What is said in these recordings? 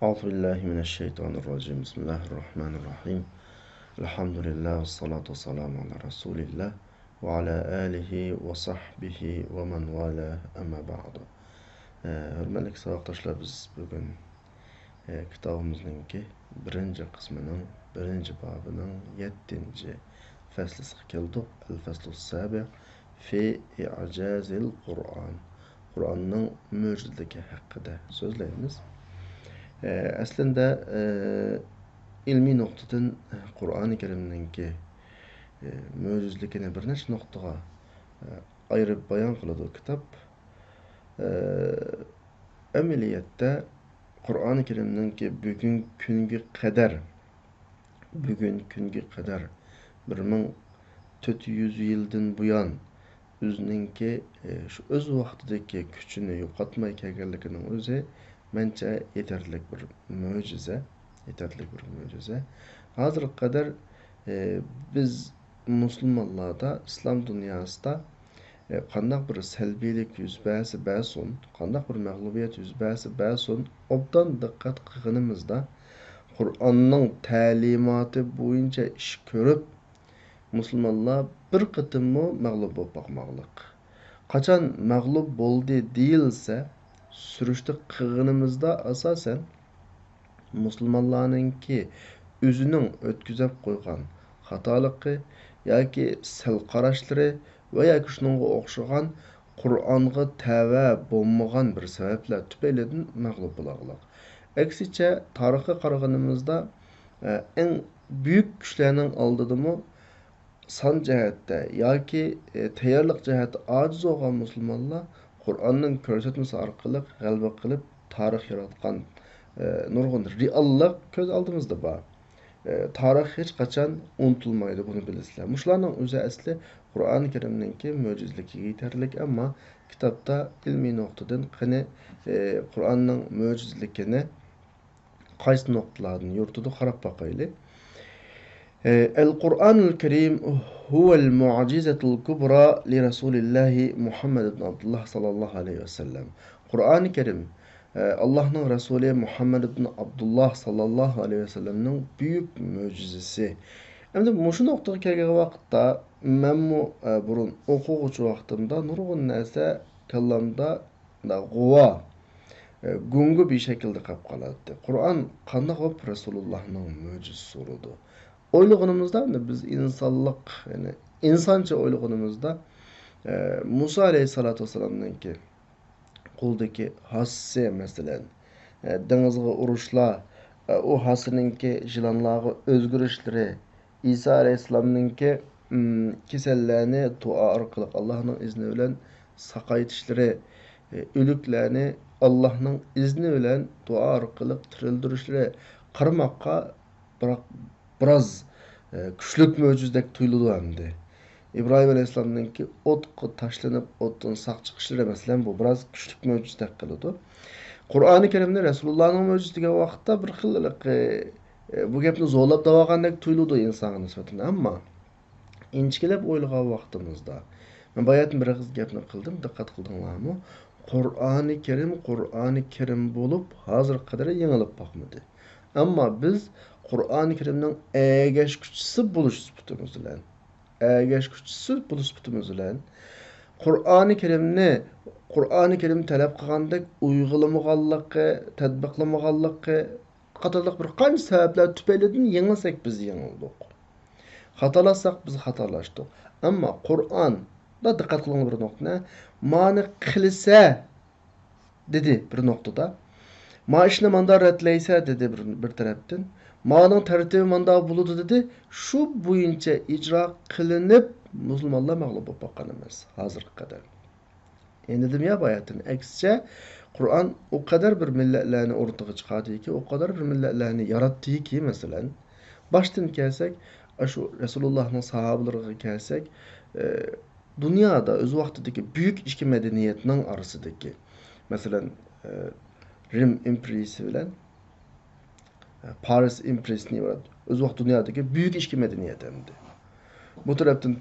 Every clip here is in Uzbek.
أعوذ بالله من الشيطان الرجيم بسم الله الرحمن الرحيم الحمد لله والصلاة والسلام على رسول الله وعلى آله وصحبه ومن والاه أما بعد. Hürmetli savoqdoshlar, biz bugun kitobimizning birinchi qismining birinchi bobining 7-faslisiga keldik. Al-faslu sabi fi i'jazil Qur'on. Qur'onning mo'jizaligi haqida so'zlaymiz. Aslında ilmi noktadan Kur'an-ı Kerim'ninki mo'jizligini bir necha nuqtaga ayırıp bayon qiladi kitap. Ameliyatda Qur'on-ı Kerim'ninki bugun kunga qadar 1400 yildan buyon o'zininki shu o'z vaqtidagi kuchini yo'qotmay kelganligining o'zi mencha yetarli bir mo'jiza. Hozirga qadar biz musulmonlarda, islom dunyosida qandaq bir salbiylik yuz bersin, qandaq bir mag'lubiyat yuz bersin, obdan diqqat qilganimizda Qur'onning ta'limoti bo'yicha ish ko'rib, musulmonlar bir qitimmi mag'lub bo'lib boqmoqliq. Qachon mag'lub bo'ldi deyilsa, surishti qilganimizda asosan musulmonlarninki o'zining o'tkazib qo'ygan xatoligi yoki sal qarashlari va yoki shunga o'xshagan Qur'onga tava bo'lmagan bir sabablar tufaylidan mag'lub bo'ladilar. Aksicha tarixga qaraganimizda eng buyuk kuchlarning oldidami son jihatda yoki tayyorlik jihati ojiz bo'lgan musulmonlar Qur'onning ko'rsatmasi orqali g'alaba qilib tarix yaratgan nurg'un reallik ko'z oldimizda bor. Tarix hech qachon unutilmaydi, buni bilasizlar. Mushlarning o'zi asli Qur'on-ı Kerim'ninki mo'jizligiga yetarlik, ammo kitobda ilmiy nuqtadan qani Qur'onning mo'jizligini qaysi nuqtalardan yuritadi qarab boqaylik. El-Qur'anul Kerim huvel mu'cizetul kubra li Rasulillahi Muhammed ibn Abdullah sallallahu aleyhi ve sellem. Qur'on-ı Kerim Allah'ın Resulü Muhammed ibn Abdullah sallallahu aleyhi ve sellem'nin büyük mucizesi. Hem de şu noktaya kelgan vaqtda men burun o'quvchi vaqtimda nurg'un narsa kallamda g'uva gungu bir şekilde qolib qoladi. Qur'on qanday qilib Rasulullahning mo'jizasi bo'ldi. O'ylaganimizda biz insonlik, ya'ni insoncha o'ylaganimizda Musa alayhisolatu vasallamninki qo'ldagi hasse masalan dengizga urushlar, o hassiningki jilonlarga o'zgarishlari, İsa alayhissalomninki kasallarni duo orqali Allohning izni bilan saqaytishlari, o'liklarni Allohning izni bilan duo orqali tirildirishlari qaramoqqa biroz kuchlik mo'jizdek tuyuladi hamdi. İbrahim Aleyhisselam'ınki o'tqa tashlanib o'tdan saq chiqishlari masalan bu biroz kuchlik mo'jizdek qiladi. Qur'oni Kerimda Rasulullahning mo'jizasiga vaqtda bir xillik bu gapni zo'rlab davogandek tuyuladi insonga nisbatan, ammo inchikilab o'ylagan vaqtimizda men bayatın bir gapni qildim, diqqat qildinglarmi? Qur'oni Kerim bo'lib hozir qadar yengilib boqmadi. Ammo biz Qur'oni Kerimning egashkuchisi bo'lish sifatimiz bilan Qur'oni Kerim talab qilgandek uyg'ulamaganligi, tadbiqlamaganligi qatorliq bir qancha sabablar tufaylidan yengilsak biz yengildik. Xatolasak biz xatolashdik. Ammo Qur'onda diqqat qiling bir nuqta, mani qilsa dedi bir nuqtada. Ma ishni manda ratlaysa dedi bir tarafdan. Ma'nın tartibi manda buludu dedi. Şu bo'yicha icra qilinib musulmonlar mag'lub bo'lib qolgan emas hozirga qadar. Endi dedim ya bayatın aksicha Qur'on o kadar bir milletlerini ortaga chiqardiki, o kadar bir milletlerini yarattiki masalan baştan kelsak, şu Resulullah'ın sahabalariga kelsak, dünyada öz vaqtidagi büyük ichki medeniyetning arasidagi masalan Rim imperiyasi bilan Paris imperiyasini var. Öz vaqt dünyadagi büyük ichki medeniyet endi. Bu tarafdan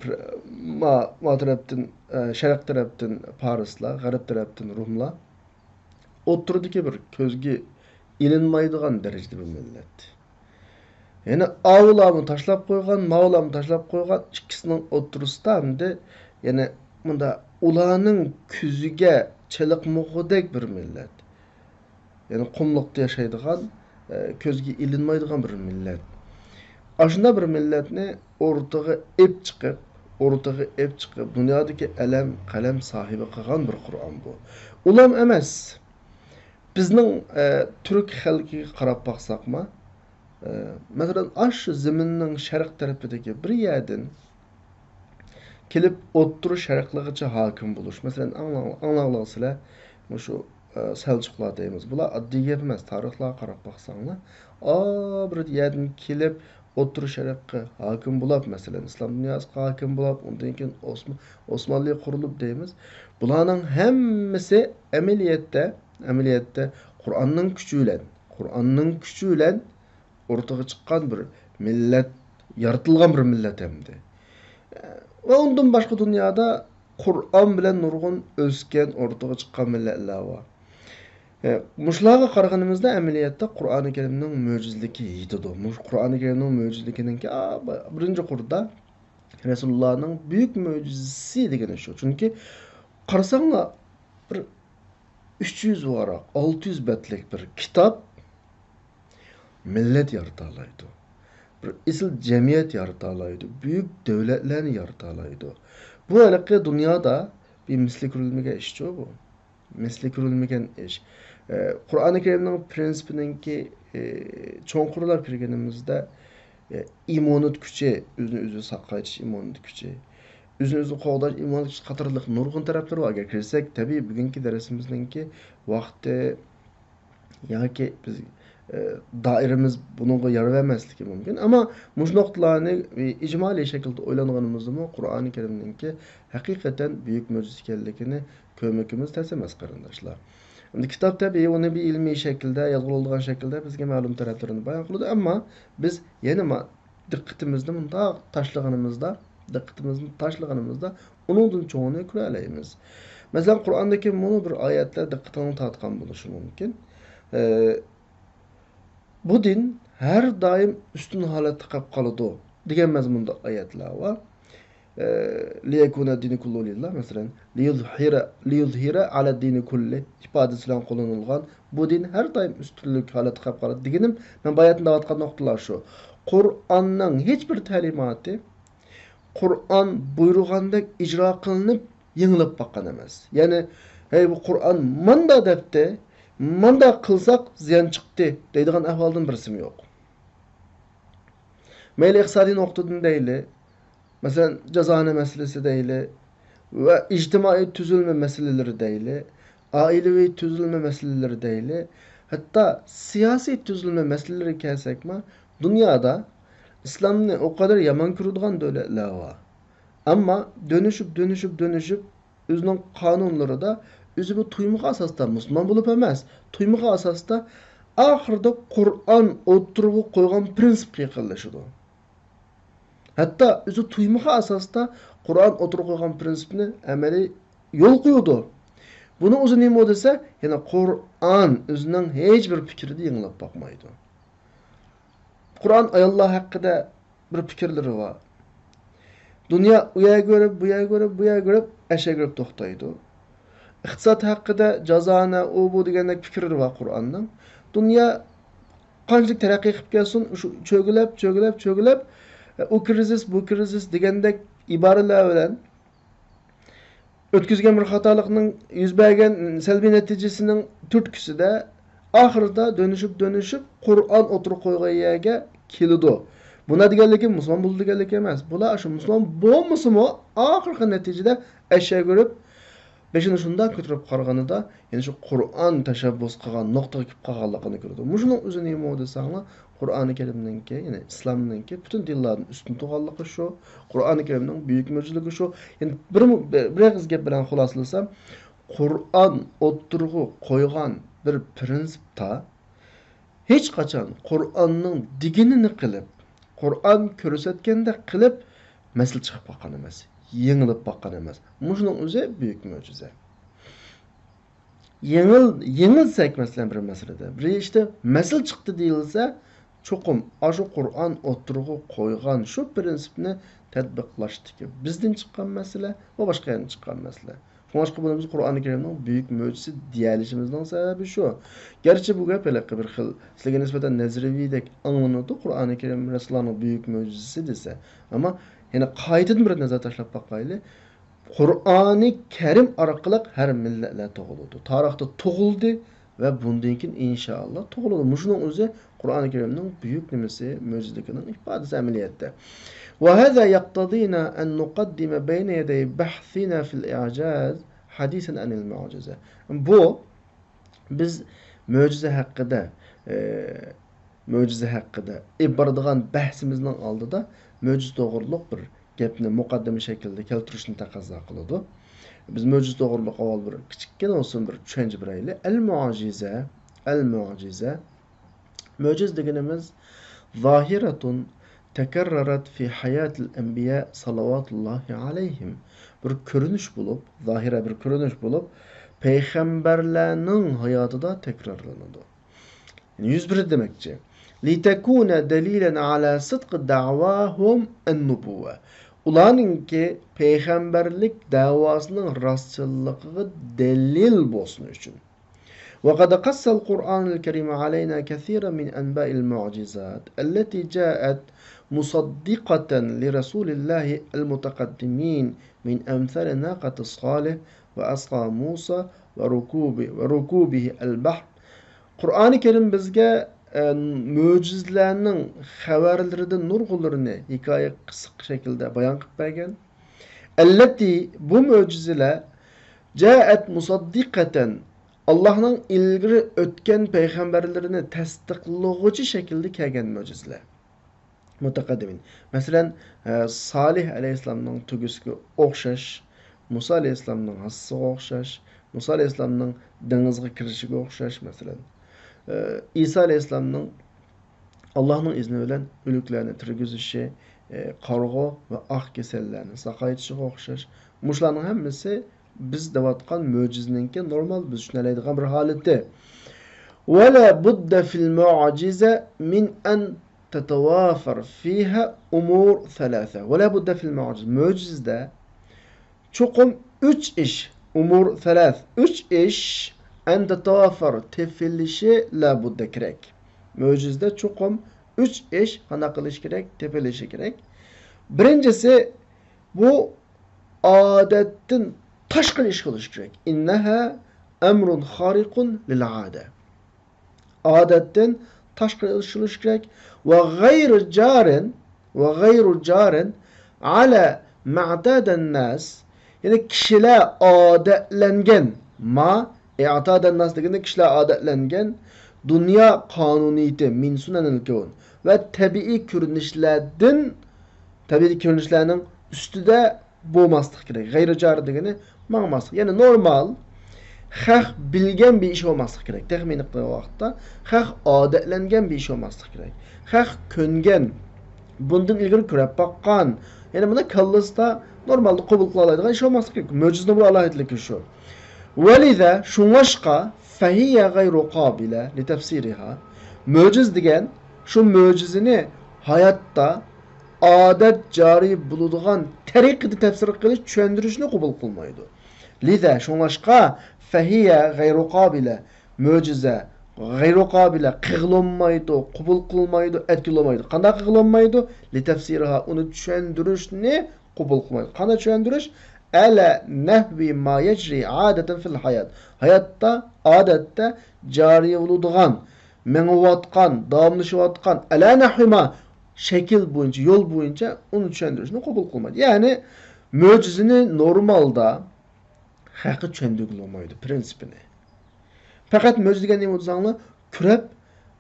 Şarq tarafdan Parislar, G'arb tarafdan Rumlar o'tirdiki bir ko'zga ilinmaydigan darajada bir millat. Yani avlamı taşlap koygan, mavlamı taşlap koygan ikkisinin oturusida hamda yani bunda ularning küzüge çılıkmıgıdek bir millat. Yani qumluqda yaşaydigan, közge ilinmaydigan bir millat. Aşında bir milletni o'rtaga ep chiqib, dunyodagi alam, qalam sahibi qilgan bir Qur'on bu. Ulam emas. Bizning Türk xalqiga qarab baqsaqma, masalan, aş zaminning sharq tarafidagi bir yerdan kelib o'ttiri sharqligicha hokim bo'lish. Masalan, anglanglarsizlar, shu Selçuklar deymiz. Bular oddiy gap emas. Tarixlarga qarab baqsanglar, bir yerdan kelib o'ttiri sharqqa hokim bo'lib, masalan, islom dunyosiga hokim bo'lib, undan keyin Osmonli qurilib deymiz. Bularning hammasi amaliyotda Qur'onning kuchi bilan o'rtaga chiqqan bir millat, yaratilgan bir millat hamdi. Va undan boshqa dunyoda Qur'on bilan nurg'un o'sgan, o'rtaga chiqqan millatlar bor. Muşlarga qaraganimizda amaliyotda Qur'oni Karimning mo'jizaligi yetadi. Qur'oni Karimning mo'jizaliginingki birinchi qurda Rasulullohning buyuk mo'jizasi degani shu. Chunki qarasanglar bir 300 varoq, 600 betlik bir kitob millat yarata oladi. Bir isil jamiyat yarata oladi. Buyuk davlatlarni yarata oladi. Bu haliqi dunyoda bir misli ko'rilmagan ish bu. Misli ko'rilmagan ish. Qur'oni Karimning prinsipininki cho'nqurlar kirganimizda imonat kuchi, o'zini saqlash imonat kuchi, o'zini qo'g'dash imonat kuchi qatorliq nurg'un taraflari bor. Agar kirsak, tabiiy bugungi darsimizningki vaqti yoki biz doiramiz bunga yor vermasligi mumkin. Ammo mush nuqtalarni ijmoliy shaklda o'ylanganimizda Qur'oni Karimningki haqiqatan buyuk mo'jiza ekanligini ko'rmakimiz tas emas qarindoshlar. Endi kitob tabiiy uni bir ilmiy shaklda, yozilgan shaklda bizga ma'lum taraflarini bayon qiladi, ammo biz yana diqqatimizni bundoq tashlaganimizda uningdan cho'ngini ko'ra olamiz. Masalan, Qur'ondagi mana bir oyatlar diqqatini tortgan bo'lishi mumkin. Bu din her daim üstün holatda qolib qoladi degan mazmunda oyatlar bor. Liyekuna dini kullu lillah, mesela liyuzhira ala dini kulli ifadesi bilan qo'llanilgan bu din her daim üstünlük holatda qolib qoladi deganim, men bu oyatda aytgan nuqtalar shu. Qur'onning hech bir ta'limoti Qur'on buyurgandek ijro qilinib yengilib boqqan emas. Ya'ni, hey bu Qur'on manda debdi, manda qilsak ziyon chiqdi deydigan ahvoldan birisi yo'q. Mayli iqtisodiy nuqtadan deyli, mesela cezane meselesi deyli ve ictimai tüzülme meseleleri deyli, ailevi tüzülme meseleleri deyli, hatta siyasi tüzülme meseleleri kelsekma, dünyada İslam'ını o kadar yaman kurulgan devletler var. Ama dönüşüp özünün kanunları da özü bu tuymuğa asasda Müslüman bulup emez. Tuymuğa asasda ahırda Kur'an oturup koygan prensip yıkılışıdı. Hatta özü tuymuğa asasda Kur'an oturup koygan prinsipini emeli yol koyuyordu. Bunu uzun neymi dese, yani Kur'an özünün hiçbir fikri de yenilik bakmaydı. Kur'an ayallah hakkında bir fikirleri var. Dünya uya görüp, buya görüp, eşe görüp toxtaydı. İktisat hakkında cazana, bu degendek fikirleri var Kur'an'ın. Dünya qanchalik taraqqiy qilib kelsin, cho'gilab, u krizis, bu krizis degendek iboralar bilan o'tkazgan bir xatolikning yuz bergan salbiy natijasining turtkisida oxirida dönüşüp Qur'on o'tirib qo'ygan yerga keladi. Buna deganligi musulmon bo'ldi deganligi emas. Bular shu musulmon bo'lmasimi oxirgi natijada ashya ko'rib, beshini shundan ko'tarib qarag'anida, ya'ni shu Qur'on tashabbus qilgan nuqtaga kelib qolganligini ko'radi. Mushuning o'zini nima desanglar, Qur'oni Karimninki, ya'ni islomninki butun dinlarning ustun turganligi shu, Qur'oni Karimning buyuk mo'jizaligi shu. Ya'ni bir og'iz gap bilan xulosalasam, Qur'on o'tirg'i qo'ygan bir prinsipda hech qachon Qur'onning diginini qilib, Qur'on ko'rsatganda qilib masal chiqib qolgan emas, yengilib boqqan emas. Mushuning o'zi buyuk mo'jiza. yengilsek mesela bir meselede. Bir işte mesel çıktı deyilse çokum aşı Kur'an oturuğu koygan şu prensipni tatbiqlaştı ki bizden çıkan mesele o başka yerden çıkan mesele. Şuңlaşqa bunu biz Qur'an-ı Kerim'nin büyük mucizesi diyalişimizden sebebi şu. Gerçi bu gap elek bir xil sizlarga nisbeten nezrevidek anlanıdı Qur'an-ı Kerim Resulullah'ın büyük mucizesi dese. Ama yani qaytadan bir nazar tashlab baqayli. Qur'oni Kerim orqali har millatlar tug'ildi. Tarixda tug'ildi va bundan keyin inshaalloh tug'iladi. Mushuning o'zi Qur'oni Kerimning buyuk nimasi, mo'jizaligining ifodasi amaliyotda. وهذا يقتضينا أن نقدم بين يدي بحثنا في الإعجاز حديثا عن المعجزة. Bu biz mo'jiza haqida ibaradigan bahsimizning oldida mo'jiza to'g'riliq bir gapni muqaddima shaklida keltirishni taqozo qiladi. Biz mo'jiza to'g'riliq avval bir kichikgina olsin bir tushuncha beraylik. Al-mu'jiza mo'jiz deganimiz zohiratun tekerrarat fi hayatil enbiya salavatullahi alayhim. Bir ko'rinish bo'lib, zohira bir ko'rinish bo'lib, payg'ambarlarning hayotida takrorlanadi. Yani 101 demekçi. لِتَكُونَ دَلِيلًا عَلَى صِدْقِ دَعْوَاهُمْ النُّبُوَّةِ Ulanınki peygamberlik davasının rastçılığı delil bolsun üçün. وَقَدْ قَصَّ الْقُرْآنُ الْكَرِيمُ عَلَيْنَا كَثِيرًا مِنْ أَنْبَاءِ الْمُعْجِزَاتِ التي جاءت مصدقة لرسول الله المتقدمين من أمثال ناقة الصالح وأسقى موسى وركوبه البحر. Qur'oni Kerim bizga mo'jizlarning xabarlaridan nurg'unlarini hikoya qisqa shaklda bayon qilib bergan. Allati bu mo'jizalar jaat musaddiqatan Allohning ilgari o'tgan payg'ambarlarini tasdiqlovchi shaklda kelgan mo'jizalar. Mutaqaddimin. Masalan, Salih alayhisolamning tugisiga o'xshash, Musa alayhisolamning hassiga o'xshash, Musa alayhisolamning dengizga kirishiga o'xshash masalan. İsa Aleyhisselam'ın Allah'ın izni bilen ölüklerini tirgizişi, qarg'o ve ah kesellerini saqaytishga o'xshash. Muşlarning hammasi biz devatgan mo'jizaninki normal biz tushunadigan bir holati. Ve la budda fil mu'jiza min an tatawafar fiha umur thalatha. Ve la budda fil mu'jiza. Mo'jizada çokum 3 ish, umur thalath. 3 ish en tetavafar tepilişi la budda kerek. Mo'jizada çokum 3 ish qana qilish kerak, tepilishi kerak. Birincisi bu odatdan tashqari ish qilish kerak. Innaha amrun xariqun lil ada. Odatdan tashqari ish qilish kerak ve gayru jarin ala ma'tadan nas. Yani kişiler odatlangan i'tadan nas degende kişiler odatlangan dünya kanuniyeti min sunanil kevn ve tabiiy ko'rinishlarning ustida bo'lmaslik kerak. G'ayri jar degani ma'maslik. Ya'ni normal xalq bilgan bir ish bo'lmaslik kerak. Taxminiy qilgan vaqtda xalq odatlangan bir ish bo'lmaslik kerak. Xalq ko'ngan, bundan ilgari ko'rib baqqan, ya'ni buni kallasida normalda qabul qila oladigan ish bo'lmaslik kerak. Mo'jizaning bu alohidligi shu. Valiza şunlaşqa fahiya gayru qabila li tafsiriha. Mo'jiz degan şu mo'jizini hayotda odat jari bo'ladigan tariqada tafsir qilish, tushuntirishni qabul qilmaydi. Liza şunlaşqa fahiya gayru qabila. Mo'jiza gayru qabila qilolmaydi, qabul qilmaydi, etkilamaydi. Qanday qilolmaydi? Li tafsiriha uni tushuntirishni qabul qilmaydi. Qanday tushuntirish? Ala nehvi ma yecri adeten fil hayat. Hayatta, adette cari oludğan, menuvatkan, davamlaşıvatkan, ala nehvi ma şekil boyunca, yol boyunca onu düşündürüşünü kabul kılmadı. Yani mucizini normalda hakkı düşündürülmeydi prensipini. Fakat muciz degan nima bo'lsanlar, kurab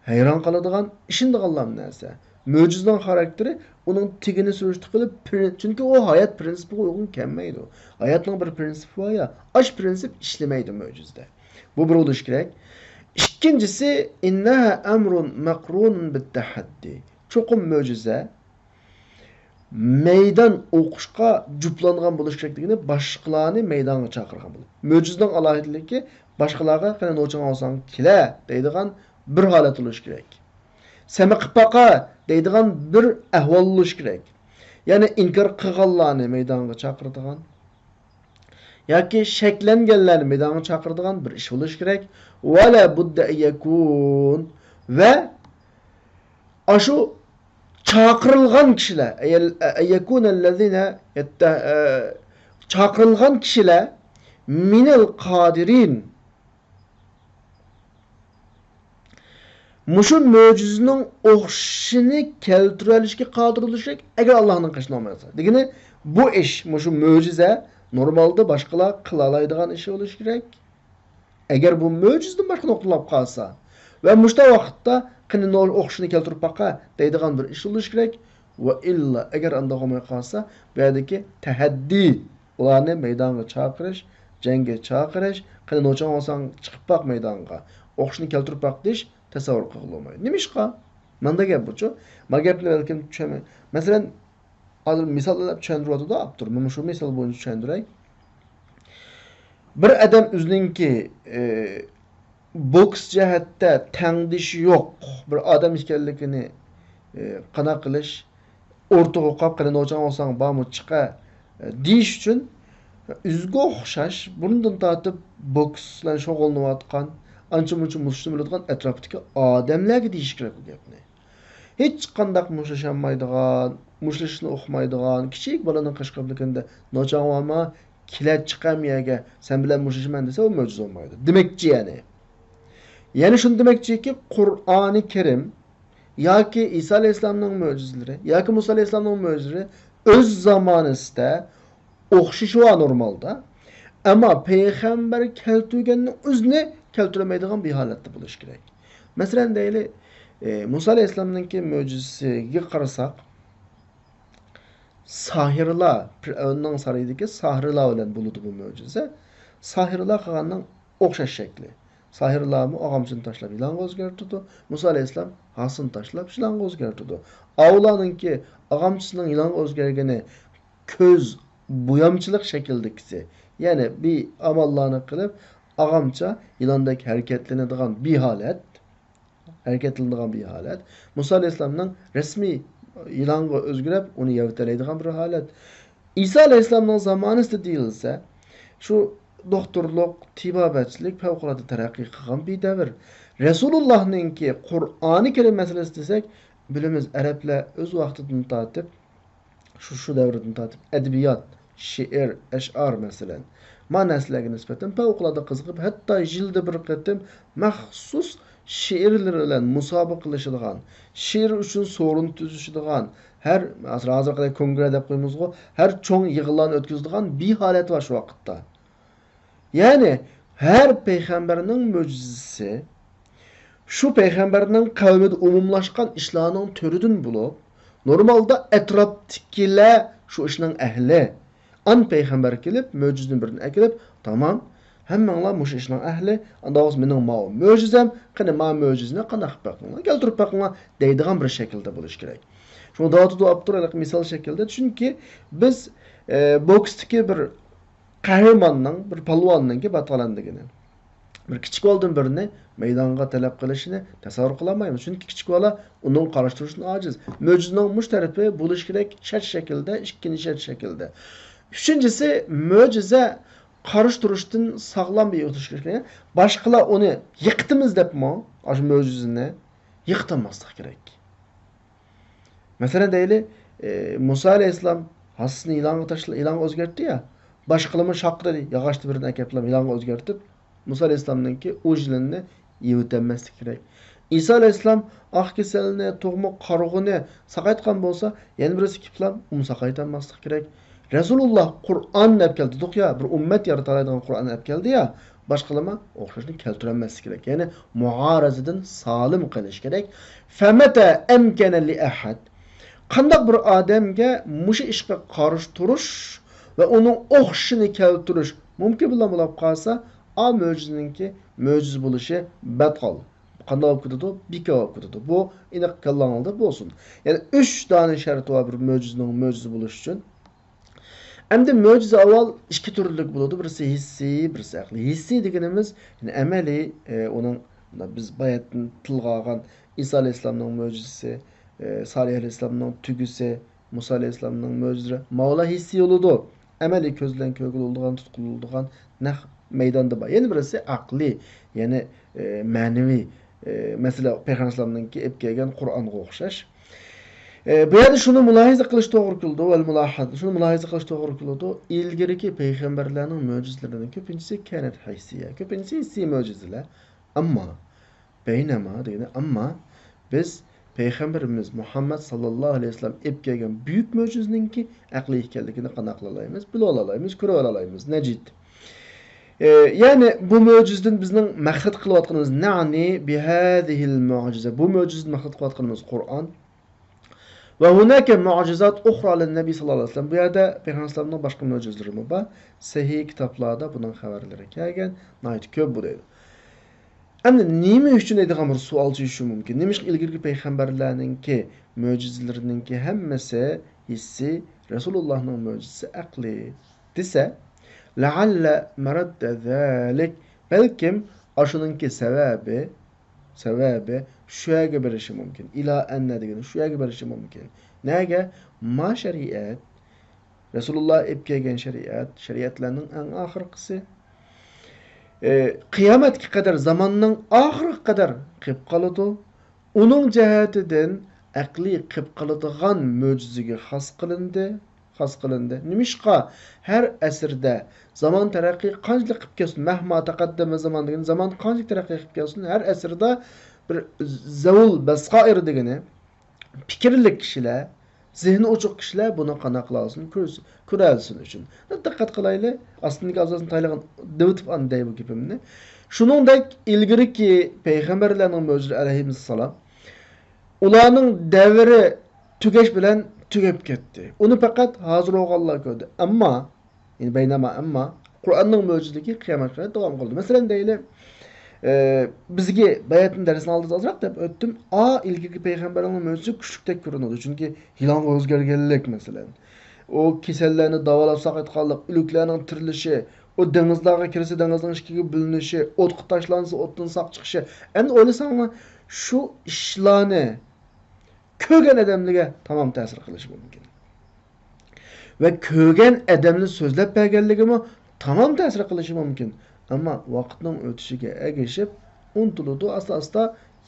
hayron qoladigan, ishinde qolgan narsa. Mo'jizaning xarakteri uning tigini surishti qilib, chunki o hayot prinsipiga uygun kelmaydi. Hayotning bir prinsipi var ya, ash prinsip ishlamaydi mo'jizada. Bu bir bo'lish kerak. İkincisi innaha amrun maqrunun bit tahaddi. Çoqum mo'jiza meydan o'qishga juplangan bo'lish kerakligini, boshqalarni maydonga chaqirgan bo'ladi. Mo'jizaning alohidaligi boshqalarga qani o'chang olsang kela deydigan bir holat bo'lish kerak. Seni qilib baqa deydigan bir ahvol bo'lish kerak. Ya'ni inkor qilganlarni maydonga chaqiradigan yoki shaklanganlarni maydonga chaqiradigan bir ish bo'lish kerak. Wala budda yakun va ashu çakırılgan kişiler, yekunellezine çakırılgan kişiler minel kadirin muşun möcüzünün oxşini keltirelişki kadir oluşacak eğer Allah'ın kaşına olmayasa. Degine bu iş, muşun möcüze normalde başkalar kılalaydıgan işi oluş gerek. Eğer bu möcüzden başka noktalap kalsa ve muşta vakitte qani o'qishni keltirib baqa deydigan bir ish bo'lish kerak va illa agar unda bo'lmay qolsa bu yerdagi tahaddi ularni maydonga chaqirish, jangga chaqirish, qani o'chang olsang chiqib baq maydonga o'qishni keltirib baq deyish tasavvur qilolmaydi. Nima ishqa? Menda gap bu-chu. Ma gapni balkim tushunaman. Masalan, hozir misollar tushuntirib o'tdi. Mana shu misol bo'yicha tushuntiray. Bir odam o'zininki boks jihatda tangdishi yo'q bir odam ekanligini qana qilish o'rtaga qo'yib qilin o'chang olsang bormi chiqa deyish uchun o'ziga o'xshash bundan tortib boks bilan shug'ullanayotgan ancha muncha mushni biladigan atrofdagi odamlarga deyish kerak bu gapni. Hech qanday mushlashamaydigan, mushlashni o'qimaydigan kichik bolaning qashqabligida "Nochang olma, kilat chiqamiyaga sen bilan mushlashaman" desa u mo'jiza bo'lmaydi. Demakchi ya'ni yani şunu demekçi ki Kur'an-ı Kerim yoki İsa Aleyhisselam'ın mucizeleri yoki Musa Aleyhisselam'ın mucizeleri öz zamanında o'xshashi va normalda ama peygamber keltirganning o'zini keltirmaydigan bir holatda bo'lish kerak. Masalan deyli Musa Aleyhisselam'ningki mucizesiga qarasak sahirlar Fir'avnning sarayidagi sahirlar bilan bo'ladi bu mucize. Sahirlar qilganning o'xshash shakli. Sahirlarımı ağamçını taşlap ilan o'zgartirdi. Musa Aleyhisselam hasını taşlap ilan o'zgartirdi. Avlanın ki ağamçısının ilan o'zgargani köz buyamçılık şekildekisi. Yani bir amallarını kılıp ağamça ilandaki hareketlenediğin bir halet. Hareketlenediğin bir halet. Musa Aleyhisselam'ın resmi ilan o'zgarib onu yevteleydiğin bir halet. İsa Aleyhisselam'ın zamanı değilse şu doktorluk, tibabatçilik fevkalade terakki qilgan bir davr. Resulullah'ninki Kur'an-ı Kerim meselesi desek, bilimiz Araplar öz vaqtidan tatip, şu davrdan tatip, edebiyat, şiir, eş'ar meselen, manaslarga nisbeten fevkalade qiziqib, hatta yilda bir qatim maxsus şiirler bilan musobaqa qilishadigan, şiir uchun sorun tuzishadigan, her hozir qanday kongre deb qo'ymizgo, her cho'ng yig'inlarni o'tkazadigan bir holat var şu vaqtda. Yani her peygamberinin mucizesi şu peygamberinin kavmide umumlaşkan işlerinin türüdün bulup normalde etraftakiler şu işinin ehli an peygamber gelip mucizinin birini ekilip tamam hemmenler muş işinin ehli andağız benim ma mucizem qani ma mucizini qanday qilib baqinglar keltirib baqinglar deydigan bir şekilde bo'lish kerak. Şunu dağıtıda Abdurrahman misal şekilde çünkü biz boksdagi bir qahramonning bir palvonning batalandligini bir kichik bo'ldim birini maydonga talab qilishini tasavvur qilolmaymiz. Chunki kichik bola uning qarashtirishni ojiz. Mo'jizaning mush tarafi bo'lish kerak shart shaklda, ikkinchi shart shaklda. Uchinchisi mo'jiza qarashtirishdan sog'lom bir o'tish kerak. Boshqalar uni yiqitimiz debmi, shu mo'jizani yiqitmaslik kerak. Masalan deyli Musa alayhissalom hasini ilonga tashlab ilon o'zgartdi ya. Başqalama şaqdı yağaçlı birini akaplam ilan o'zgartib Musa Aleyhisselam'ınki ujlanni yevtenmeslik kerak. İsa Aleyhisselam aq keselini, to'g'ma qarug'ini saqaytgan bo'lsa, yana birisi kiplam saqaytanmaslik kerak. Rasululloh Qur'on deb keldi, ya bir ummat yaratadigan Qur'on deb keldi ya, boshqalama o'xshashni keltirilmaslik kerak. Ya'ni muarazadan salim qilish kerak. Famata amkana li ahad. Qanday bir odamga mushu ishga qarshi turish ve onun o'xshini keltirish mumkin bo'lib qolsa, a mo'jizinki mo'jiz bo'lishi batqol. qanday olib ketadi? Bika olib ketadi. Bu aniq kallangizda bo'lsin. Ya'ni 3 dona sharti var bir mo'jizaning mo'jiza bo'lishi uchun. Endi mo'jiza avval ikki turlik bo'ladi. Birisi hissiy, birisi aqliy. Hissiy deganimiz, yani amaliy, uning biz bayatdan tilga olgan İsa alayhissalomning mo'jizasi, Salih alayhissalomning tugisi, Musa alayhissalomning mo'jizalari, mavla hissiy bo'ladi. Amaliy ko'zdan ko'riladigan, tutqiziladigan naq maydonda bor. Yana birisi aqliy, ya'ni ma'naviy. Mesela Peygamber'ninki ep kelgan Qur'onga o'xshash. Bu yerda shuni mulohaza qilish to'g'ri keldi va mulohaz. Shuni mulohaza qilish to'g'ri keldi. Ilgariki payg'ambarlarning mo'jizalarining ko'pinchisi kanat hissiya, ko'pinchisi hissiy mo'jizalar. Ammo baynama degani ammo biz payg'ambarimiz Muhammad sallallohu alayhi vasallam ep kelgan buyuk mo'jizaninki aqliy ekanligini qanday qila olamiz? Bila olamiz, ko'ra olamiz. Najid. Yani bu mo'jizadan bizning maqsad qilayotganimiz na'ni bi hadihil mu'jiza. Bu mo'jizadan maqsad qilayotganimiz Qur'on. Ve hunake mu'jizat ukhra lin-nabi sallallahu aleyhi ve sellem. Bu yerda Peygamberning boshqa mo'jizalari bor. Sahih kitoblarda bunun xabarlari kelgan. Nayt ko'p bu deydi. Endi nima uchun deydigan bir savol chiqishi mumkin. Nima uchun ilgirgi payg'ambarlarningki mo'jizalarininki hammasi hissi, Rasulullohning mo'jizasi aqli desa, la'alla maradda zalik, balkim ashuningki sababi shu yerga berishi mumkin. Ila anna degani shu yerga berishi mumkin. Nega? Ma shariat, Rasululloh ib kelgan shariatlarning eng oxirgisi qiyomatga qadar, zamonning oxiriga qadar qilib qoladi. Uning jihatidan aqli qilib qoladigan mo'jizaga xos qilindi. Nimishqa har asrda zaman taraqqiy qanchalik qilib kelsin, mahma taqaddama zaman degan zaman qanchalik taraqqiy qilib kelsin, har asrda bir zavul basqair degani fikrli kishilar, zihni ochiq kishilar buni qana qilasin, ko'ralsin uchun. Diqqat qilaylik, aslında azasını taylagan Davutov anday bu gapimni. Shuningdek ilgiriki payg'ambarlarning mo'jiza alayhissalom ularning davri tugash bilan tugab ketdi. Uni faqat hozir o'g'onlar ko'rdi. Ammo, ammo Qur'onning mo'jizaligi qiyomatga qadar davom qildi. Masalan deylik, bizga bayatning darsini oldida azroq deb o'tdim. İlgirki payg'ambarlarning mo'jizasi kuchlikdek ko'rinadi. Chunki hilonga o'zgarganlik masalan. O kasallarni davolab saqaytganlik, o'liklarning tirilishi, o dengizlarga kirsa dengizning ikkiga bo'linishi, o'tqa tashlansa o'tdan saq chiqishi. Endi o'ylasangmi, shu ishlarni ko'rgan odamlarga tamom ta'sir qilishi mumkin. Va ko'rgan odamni so'zlab berganligimi tamom ta'sir qilishi mumkin. Ammo vaqtning o'tishiga ergashib, unutiladi, asta-asta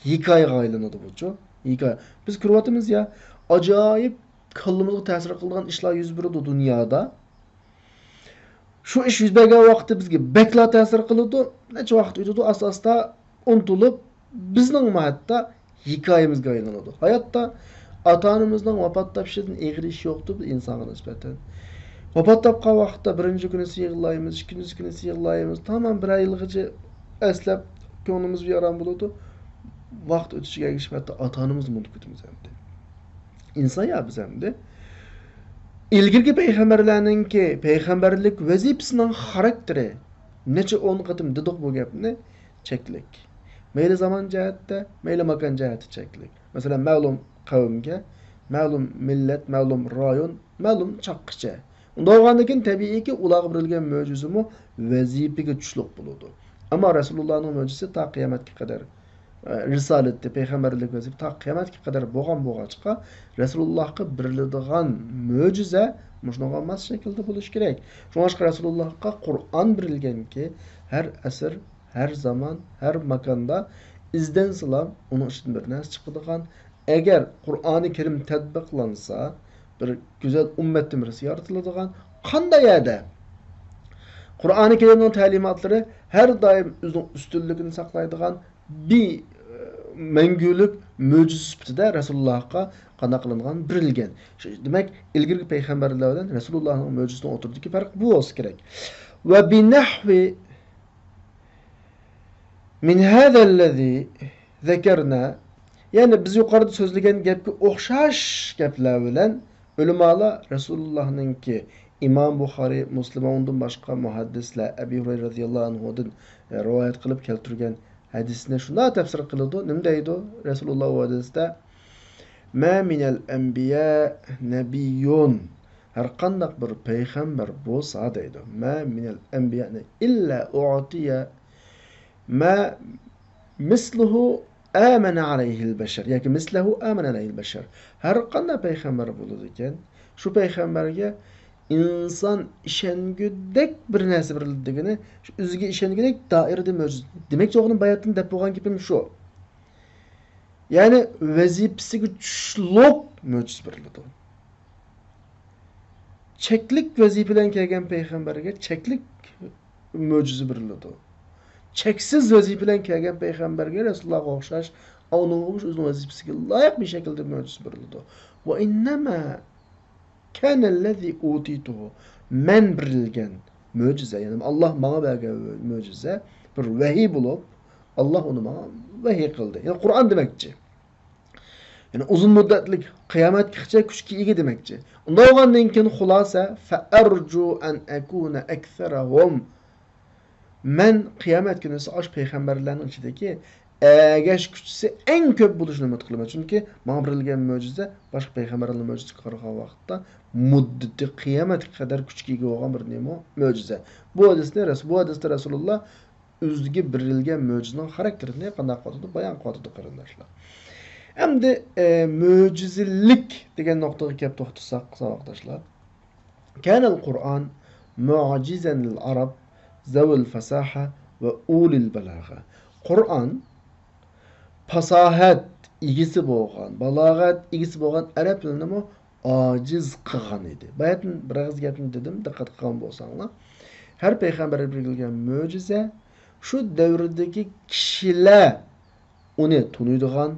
hikoyaga aylanadi bu-chu. Hikoya. Biz ko'ryapmiz ya, ajoyib kallamızga ta'sir qilgan ishlar yuz beradi dunyoda. Shu ish yuz bergan vaqtda bizga bekla ta'sir qiladi. Necha vaqt o'tadi, asta-asta unutilib, bizning hatto hikoyamizga aylanadi. Hayotda ota-onamizning vafot topishdan eg'ir ish yo'qdi insonga nisbatan. Vafot topgan vaqtda birinchi kuni yig'laymiz, ikkinchi kuni yig'laymiz. Tamam bir yilgacha eslab ko'nglimiz yaram bo'ladi. Vaqt o'tishiga ergashib hatto ota-onamizni unutib ketamiz endi. İnsan ya biz hem de. İlgirki payg'ambarlarninki payg'ambarlik vazifasining xarakteri necha 10 qatim dedik bu gapni cheklik. Mayli zaman jihatda, mayli makon jihati cheklik. Masalan, ma'lum qavmga, ma'lum millat, ma'lum rayon, ma'lum chaqqicha. Unda bo'lgandan keyin tabiiyki ularga berilgan mo'jizami vazifaga tushliq bo'ladi. Ammo Rasulullohning mo'jizasi ta qiyomatga qadar risolatda payg'ambarlik vazifasi ta qiyomatga qadar bo'lgan-bo'lg'achqa Rasulullohga beriladigan mo'jiza mushunga mas shaklda bo'lishi kerak. Shunga Rasulullohga Qur'on berilganki, har asr, har zaman, har makonda izdan silam uning ichidan bir narsa chiqadigan. Agar Qur'oni Karim tatbiqlansa, bir go'zal ummatning birisi yaratiladigan. Qanday yerda Qur'oni Karimning ta'limotlari har doim o'zining ustunligini saqlaydigan bir mangulik mo'jiza sifatida Rasulullohga qana qilingan berilgan. Demak, ilgirgi payg'ambarlar bilan Rasulullohning mo'jizasining o'rtasidagi farq bu bo'lsa kerak. Va bi nahvi min hada allazi zakarna, ya'ni biz yuqorida so'zlagan gapga o'xshash gaplar bilan ulamolar Rasulullohningki İmam Buxoriy, Muslim va undan boshqa muhaddislar Abi Hurayra radhiyallohu anhudan rivoyat qilib keltirgan hadisini shunday tafsir qiladi. Nima deydi? Rasululloh bu hadisda ma minal anbiya nabiyyun, har qanday bir payg'ambar bo'lsa deydi. Ma minal anbiya illa u'tiya ma misluhu amana alayhil bashar yoki mislahu amana alayhil bashar. Har qanday payg'ambar bo'ladi ekan, shu payg'ambarga inson ishongudek bir narsa berildigini, shu o'ziga ishongudek doirada mavjud. Demak, o'g'lim bayatdan deb bo'lgan gapim shu. Ya'ni vazifasiga tushliq mo'jiz beriladi. Cheklik vazifa bilan kelgan payg'ambarga cheklik mo'jiza beriladi. Cheksiz vazifa bilan kelgan payg'ambarga Rasulullohga o'xshash o'zining vazifasiga loyiq bir shaklda mo'jiza beriladi. Va innama kana allazi utituhu, men berilgan mo'jiza, ya'ni Alloh menga bergan mo'jiza bir vahiy bo'lib, Alloh uni menga vahiy qildi. Ya'ni Qur'on demakchi. Yani uzun muddatlik qiyomatgacha kuchga ega demakchi. Unda bo'lgandan keyin xulosa fa arju an akuna aktharahum, men qiyomat kuni osh payg'ambarlarning ichidagi agash kuchisi eng ko'p bo'lishini umid qilaman. Chunki menga berilgan mo'jiza boshqa payg'ambarlarning mo'jizasiga qaraganda vaqtda muddati qiyomatga qadar kuchga ega bo'lgan bir nima mo'jiza. Bu hadisda Rasululloh o'ziga berilgan mo'jizaning xarakterini qanday qildi bayon qildi qarindoshlar. Endi mo'jizilik degan nuqtaga kelib to'xtalsak savoldoshlar. Kana al-Qur'on mu'jizan lil-arab zawil fasaha va ulil balagha. Qur'on fasohat egisi bo'lgan, balog'at egisi bo'lgan arab tilini ojiz qilgan edi. Bayatın biroz gapni dedim, diqqat qilgan bo'lsanglar. Har payg'ambarga berilgan mo'jiza shu davrdagi kishilar uni tunuydigan,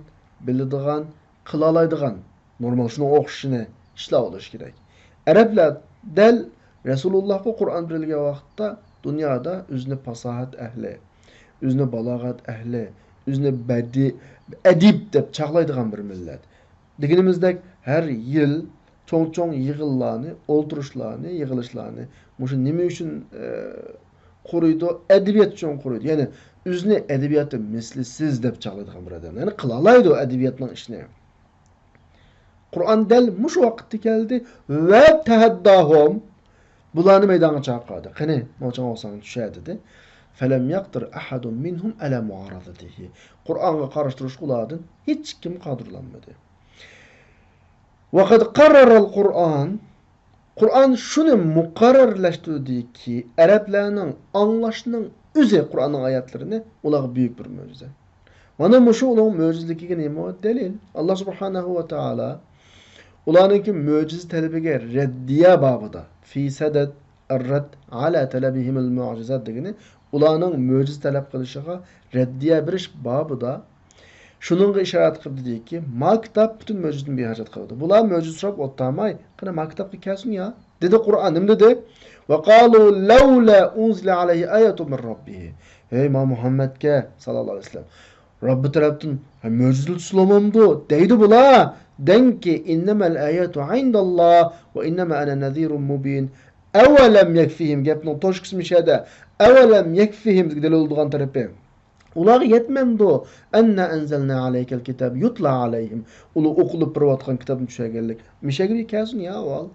biladigan, qila oladigan, normal shuni o'qishini ishlab olish kerak. Arablar dal Rasulullohga Qur'on berilgan vaqtda dunyoda o'zini fasohat ahli, o'zini balog'at ahli, o'zini badi, adib deb chaqlaydigan bir millat. Deganimizdek har yil cho'ng-cho'ng yig'inlarni, o'ltirishlarni, yig'ilishlarni mushu nima uchun quruydi? Adabiyot uchun quruydi. Ya'ni o'zini adabiyoti mislisiz deb chaqlaydigan bir odam. Ya'ni qila oladi adabiyotning ishini. Qur'on dal mushu vaqtda keldi va tahaddahum, bularni maydonga chaqirdi. Qani, mo'chan olsang tushadi. Falam yaqdir ahadun minhum ala muaradatihi. Qur'onga qarashtirish ulardan hech kim qodirlanmadi. Va qad qarrara al-Qur'on, Qur'on shuni muqarrarlashtirdiki, arablarning anglashning o'zi Qur'onning oyatlarini ularga buyuk bir mo'jiza. Mana mushu uning mo'jizligiga nima dalil? Alloh subhanahu va taolo ularning mo'jiz talabiga raddiya babida fi sadad ar-rad ala talabihim al-mu'jizat degani ularning mo'jiz talab qilishiga raddiya berish babida shuningga ishorat qildiki, maktab butun mo'jizani behojat qildi. Bular mo'jiz so'rab o'tmay, qani maktabga kelsin ya, dedi Qur'on. Nima dedi? Va qalu laula unzila alayhi ayatun min rabbih. Ey Muhammadga sallallohu alayhi vasallam, Robbi tarafdan mo'jiz tushlamamdi deydi bular. Denki innamal ayatu indalloh va innama ana nadhirun mubin. Avalam yakfihim, gapning to'sh qismi shada. Avalam yakfihim degida bo'lgan tarafi. Ular yetmemdi. Anna anzalna alaykel kitab yutla alayhim. Ulu o'qilib turayotgan kitobni tushaganlik. Mishaga kelsin ya avval.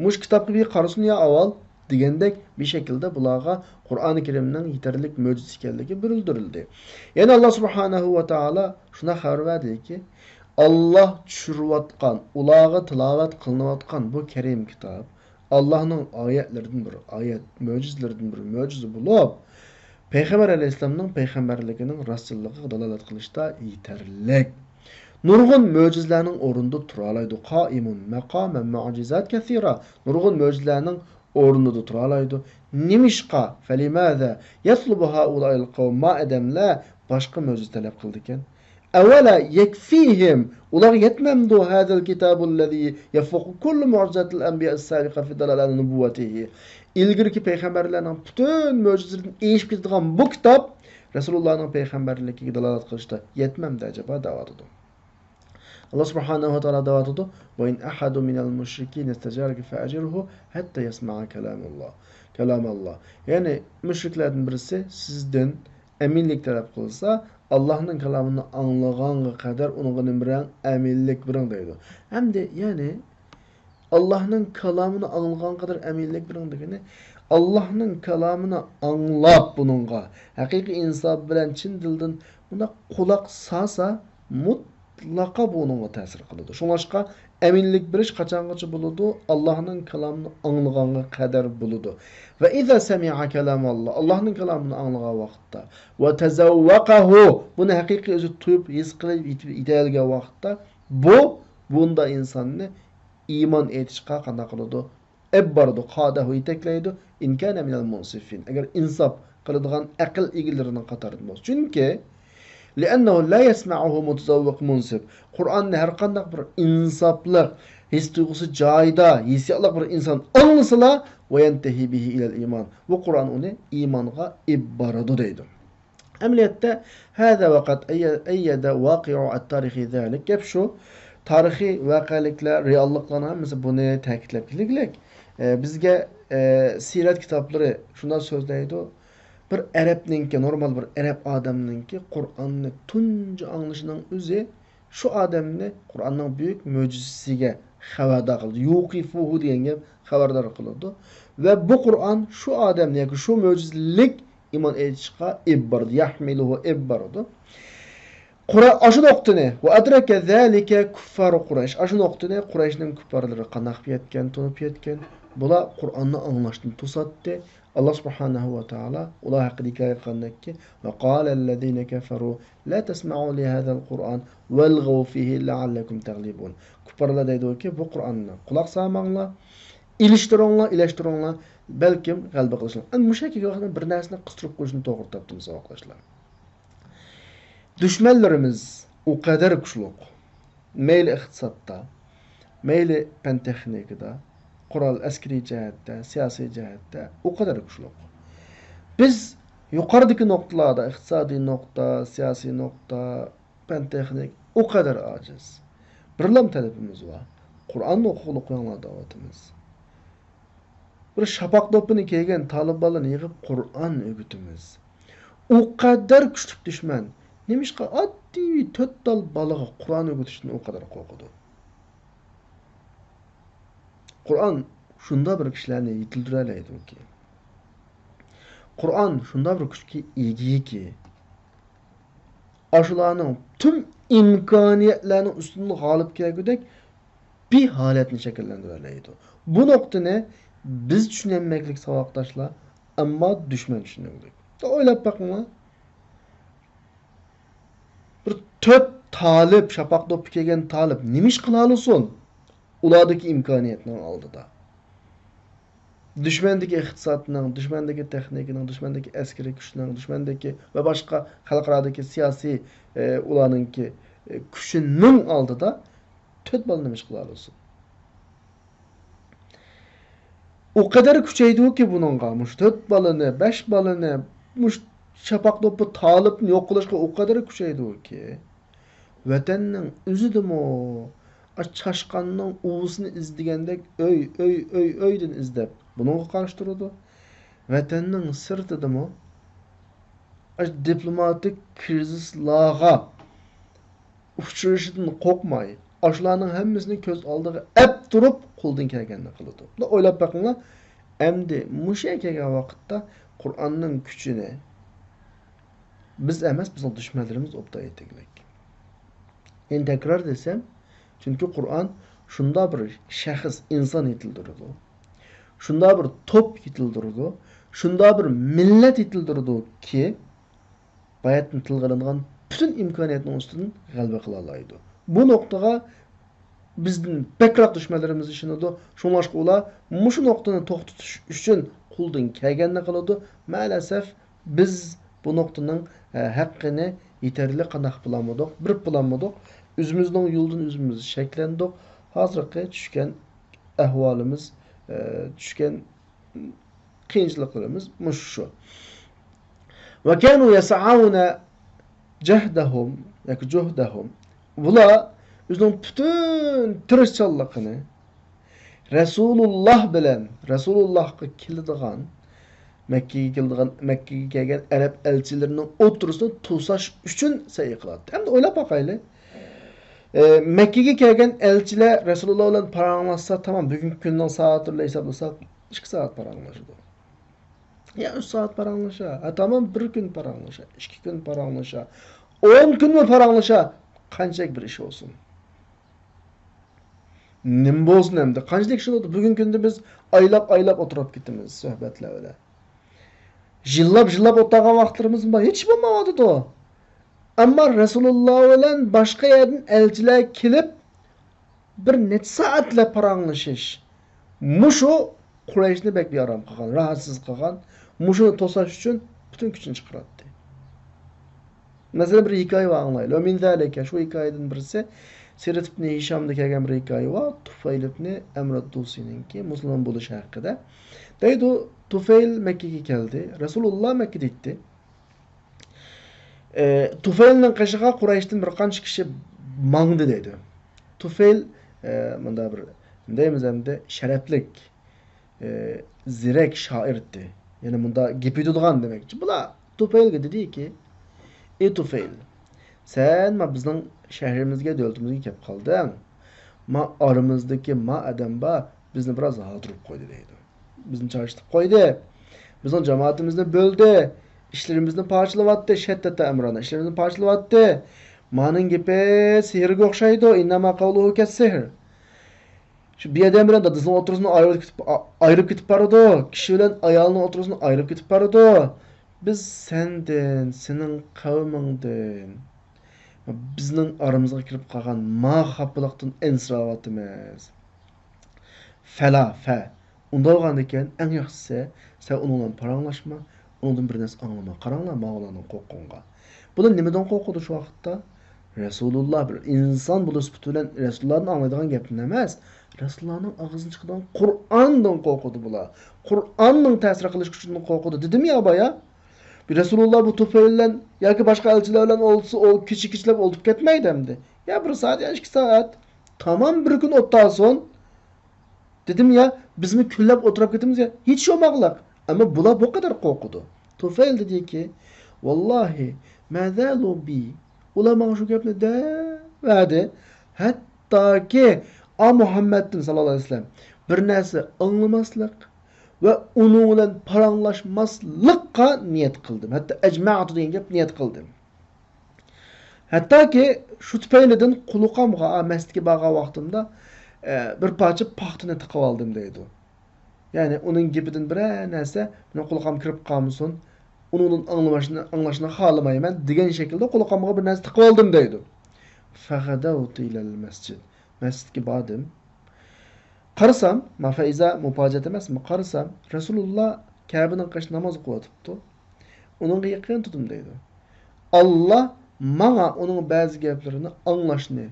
Mush kitobga bir qarasin ya avval degandek bir shaklda bularga Qur'oni Karimning yetarlik mo'jiz ekanligi bildirildi. Yana Alloh subhanahu va taolo shuna xabar berdiki, Alloh tushirayotgan, ularga tilovat qilinayotgan bu Karim kitob Allohning oyatlaridan bir oyat, mo'jizlardan bir mo'jiza bo'lib, Payg'ambar alayhisolamning payg'ambarligining rostligiga dalolat qilishda yetarli. Nurg'un mo'jizlarning o'rnida tura oladi. Qoimun maqama mu'jizat kathira. Nurg'un mo'jizlarning o'rnida tura oladi. Nimishqa falimaza yatlubu haula'il qawm ma adamla boshqa mo'jiz talab qildi ekan. Avvala yakfihim, ular yetmamdu hadal kitabullazi yafuqu kullu mu'jizatil anbiya as-sabiqa fi dalal nubuwwatihi. İlgirki payg'ambarlarning butun mo'jizalarini eshib ketadigan bu kitob Rasulullohning payg'ambarligiga dalolat qilishda yetmamdi ajaba da'vatidi. Allah subhanahu wa ta'ala da'vatidi: "Va in ahadu minal mushrikin istajaraka fa'ajirhu hatta yasma'a kalamalloh." Kalamalloh. Yani müşriklerden birisi sizden eminlik talep kılsa Allah'ın kelamını anlaganga kadar onun bilen eminlik bilen deydi. Hem de yani Allah'ın kelamını anlagan kadar eminlik bilen degeni Allah'ın kelamını anlap bununla hakiki insaf bilen çin dilden buna kulak sasa mutlaka bununla tesir kılıdı. Şulaşka eminlik biriş kaçangıcı buludu. Allah'ın kelamını anlaganga kadar buludu. Ve iza semi'a kelamallah Allah'ın kelamını anlagan vakitte ve tezavvakahu bunu hakiki özü tuyup his kılıp itelge vakitte bunda insanını iman etişqa qana qılıdı. Ebbardu qadahu itekleydi. İn kana minel munsifin. Eğer insaf qılıdığan aql egillerinin qatarında olsa. Çünkü لأنه لا يسمعه متزوق munsif. Kur'an'da her qandaq bir insaflıq, his duygusu cayda, hissiyatlık bir insan anlısıla ve yentehi bihi ilel iman. Bu Kur'an onu imanğa ibbaradı deydi. Emniyette hâzâ vakat eyyede vaki'u at-tarihi zâlik. Gep şu, tarihi vakalikler, reallıklarına mesela bunu təkitlep kiliklik. Bizge siret kitapları şundan sözleydi o. Bir Arapninki, normal bir Arap adamninki Kur'an'ı tunca anlaşılan üzü şu adamni Kur'an'ın büyük mucizesiga xabardar qildi. Yuqifuhu degenge xabardar qildi. Ve bu Kur'an şu adamni yoki şu mucizlik iman etishqa ibbardi, yahmiluhu ibbardi. Aşı noqtani ve adraka zalika kuffar Quraysh. Aşı noqtani Qurayshning kuffarlari qanaq yetken, tunup yetken. Bula Kur'an'ı anlaştın tusattı. Allah subhanahu ve ta'ala ular haqida hikoya qilgandaki ve qâlellezîne keferû la tesma'û li hâzal Kur'an velgû fîhî leallekum teglibûn. Kuffarlar deydi ki bu Kur'an'na kulak salmanglar, iliştiringlar, belkim g'alaba qilishlar. Ana shu haqiqatdan bir narsani qistirib qo'yishni to'g'ri topdim savoqlashlar. Düşmanlarımız o kadar güçlü. Meyli iqtisadda, meyli pen texnikada, kural askeri cihette, siyasi cihette o kadar güçlü. Biz yukarıdaki noktalarda, iktisadi nokta, siyasi nokta, pen texnik o kadar aciz. Birlam talebimiz var. Kur'an'ı okuyanlar davetimiz. Bir şapak topunu kiygen talibalarını yığıp Kur'an ögütümüz. O kadar küçük düşman. Nemişqa addi töt dal balığı Kur'an ögütüşünü o kadar korkudu. Kur'an şunda bir kişilerini yitildireleydi ki. Kur'an şunda bir küçük ilgiyi ki. Aşılarının tüm imkaniyetlerinin üstünde galip gelgüdek bir haletini şekillendireleydi. Bu noktada biz düşünemeklik savaktaşlar ama düşman düşünemeklik. Öyle bakma. Bir töt talip, şapak topu kegen talip nemiş kılalısın? Ulardaki imkaniyetini aldı da. Düşmendeki iktisatının, düşmendeki teknikinin, düşmendeki askeri güçünün, düşmendeki ve başka halkaradaki siyasi ulanınki güçünün aldı da töt balını nemiş kılalısın? O kadar güçeydi ki bunun kalmış. Töt balını, 5 balını, muş şapak topu talip yok kılışka o kadar güçeydi ki. Vatanның üzüdüm o. Çaşkanның uğusunu izdigendek öyden izlep bunu karıştırdı. Vatanның sırtıdım o. Diplomatik krizislarga uçuruşundan korkmay. Aşılarının hemmisini köz aldığı ep durup kuldun kelgenini kılıdı. Da oylap bakınlar. Emdi muşe kelgen vakitte Kur'an'ın küçüğüne biz emes bizim düşmanlarımız opta eteklik. Yani tekrar desem çünkü Kur'an şunda bir şahıs insan yetildirdi. Şunda bir top yetildirdi. Şunda bir millet yetildirdi ki bayatın tılgılangan bütün imkaniyetinin üstünden galba kılalaydı. Bu noktaga bizden bekrak düşmanlarımız işini de şunlaşka ola muşu noktanı toxtutuş üçün kuldun kelgenini kılıdı. Maalesef biz bu noktanın hakkını yeterli qanak bulamadık. Bir bulamadık. Üzümüzden yoldan üzümüzü şeklendik. Hazırki düşken ahvalimiz, düşken kıyınçılıklarımız şu. Ve kanu yes'auna cehdahum, yani cuhdahum. Bula üzünün bütün tirişçallığını Resulullah bilen, Resulullah'ı kildiğen Mekke'ye kelgan Arab elçilerinin oturusunu to'sash uchun sayy qiladi. Hem de o'ylab bakaylı. Mekke'ye kelgan elçiler Resulullah bilan paranglashsa, tamam, bugungi kunning soatini hisoblasak 2 soat paranglashadi. Ya 3 soat paranglasha. Ha tamam, 1 kun paranglasha, 2 kun paranglasha, 10 kun mu paranglasha? Qanchalik bir ish olsun. Nim bo'lsin hamda. Qanchalik ish bo'ldi? Bugungi kunda biz aylab o'tirib ketamiz suhbatlar bilan. Jillab o'tirgan vaqtlarimiz bor. Hech bo'lmadi o. Ammo Rasululloh bilan boshqa yerdan elchilar kelib bir necha soatlar paranglashish. Mushu Qurayshni bek bearam qilgan, rahatsiz qilgan, mushuni to'sash uchun butun kuchini chiqardi. Masalan, bir hikoya var anglaylı. O min zalika, şu hikayenin birisi Sirat ibn Hişam'da kelgan bir hikoya var. Tufayl ibn Amr ad-Dusi'ninki Müslüman bo'lishi haqida. Deydi, Tufayl Mekke'ye keldi. Rasululloh Mekke'de etti. Tufaylning qishiga Qurayshdan bir qancha kishi mangdi deydi. Tufayl bunda bir deymiz hamda sharaflik, zirek shoirdi. Yani bunda gepi tutgan demekçi. Bular Tufaylga dedi-ki, "Ey Tufayl, sen ma bizning shahrimizga, davlatimizga kelib qolding. Ma oramizdagi ma adam ba bizni biroz g'aldirib qo'ydi" deydi. Bizni charchitib qo'ydi. Bizning jamoatimizni bo'ldi. İşlerimizni parçalavatdı, şeddete emrana. İşlerimizni parçalavatdı. Manın gibi sihirge okşaydı. İnnama kavluhu kes sihir. Şu bir adam bilen dadısının oturusunu ayırıp gitip paradı. Kişi bilen ayağının oturusunu ayırıp gitip paradı. Biz senden, senin kavmindin. Bizning aramızga kirip kalgan ma hapılıqtın ensiravatımız. Fela, fe. Unda olgandayken en yaxşısı sen onunla paranlaşma. Ondan bir narsa anlama. Qaranglar mağlanın qo'rqqonga. Bular nimadan qo'rqadi shu vaqtda? Rasululloh bir inson bo'lib bilan Rasulullohni anglaydigan gapni emas, Rasulullohning og'zidan chiqadigan Qur'ondan qo'rqadi bular. Qur'onning ta'sir qilish kuchidan qo'rqadi. Dedim ya boya. Bir Rasululloh bu Tufayl bilan yoki boshqa elchilar bilan olsa, o kichik-kichlab o'lib ketmaydi hamdi. Ya 1 soat, ya 2 soat. Tamam, bir kun o'tdan dedim ya, bizmi kunlab o'tirib ketamiz ya, hech yo'maqliq. Ama bular bu kadar korkudu. Tufayl dedi ki, "Vallahi mazalu bi." Ulama şu gapni de verdi. Hatta ki Muhammed'in sallallahu aleyhi ve sellem bir narsa anlamaslik ve onun bilan paranglashmaslikqa niyat qildim. Hatta ecma'tu degan gap niyat qildim. Hatta ki şu Tufaylidan quluqamga masjidga borgan vaqtimda bir parcha paxtani tiqib oldim deydi. Yani onun gibidən bir nəsə mənim qulağım kirib qalmışsın. Onun anlaşını xalamayman degan şəkildə qulağıma bir nəsə tıqıb aldım deydi. Fəğədəvtu iləl məscid. Məscidə badım. Qarasam, mafaiza müfacət emasmı? Qarasam, Rasulullah Kəbənin qaş namaz qılıbdı. Onun yaxın tutum deydi. Allah mənə onun bəzi gəplərini anlaşını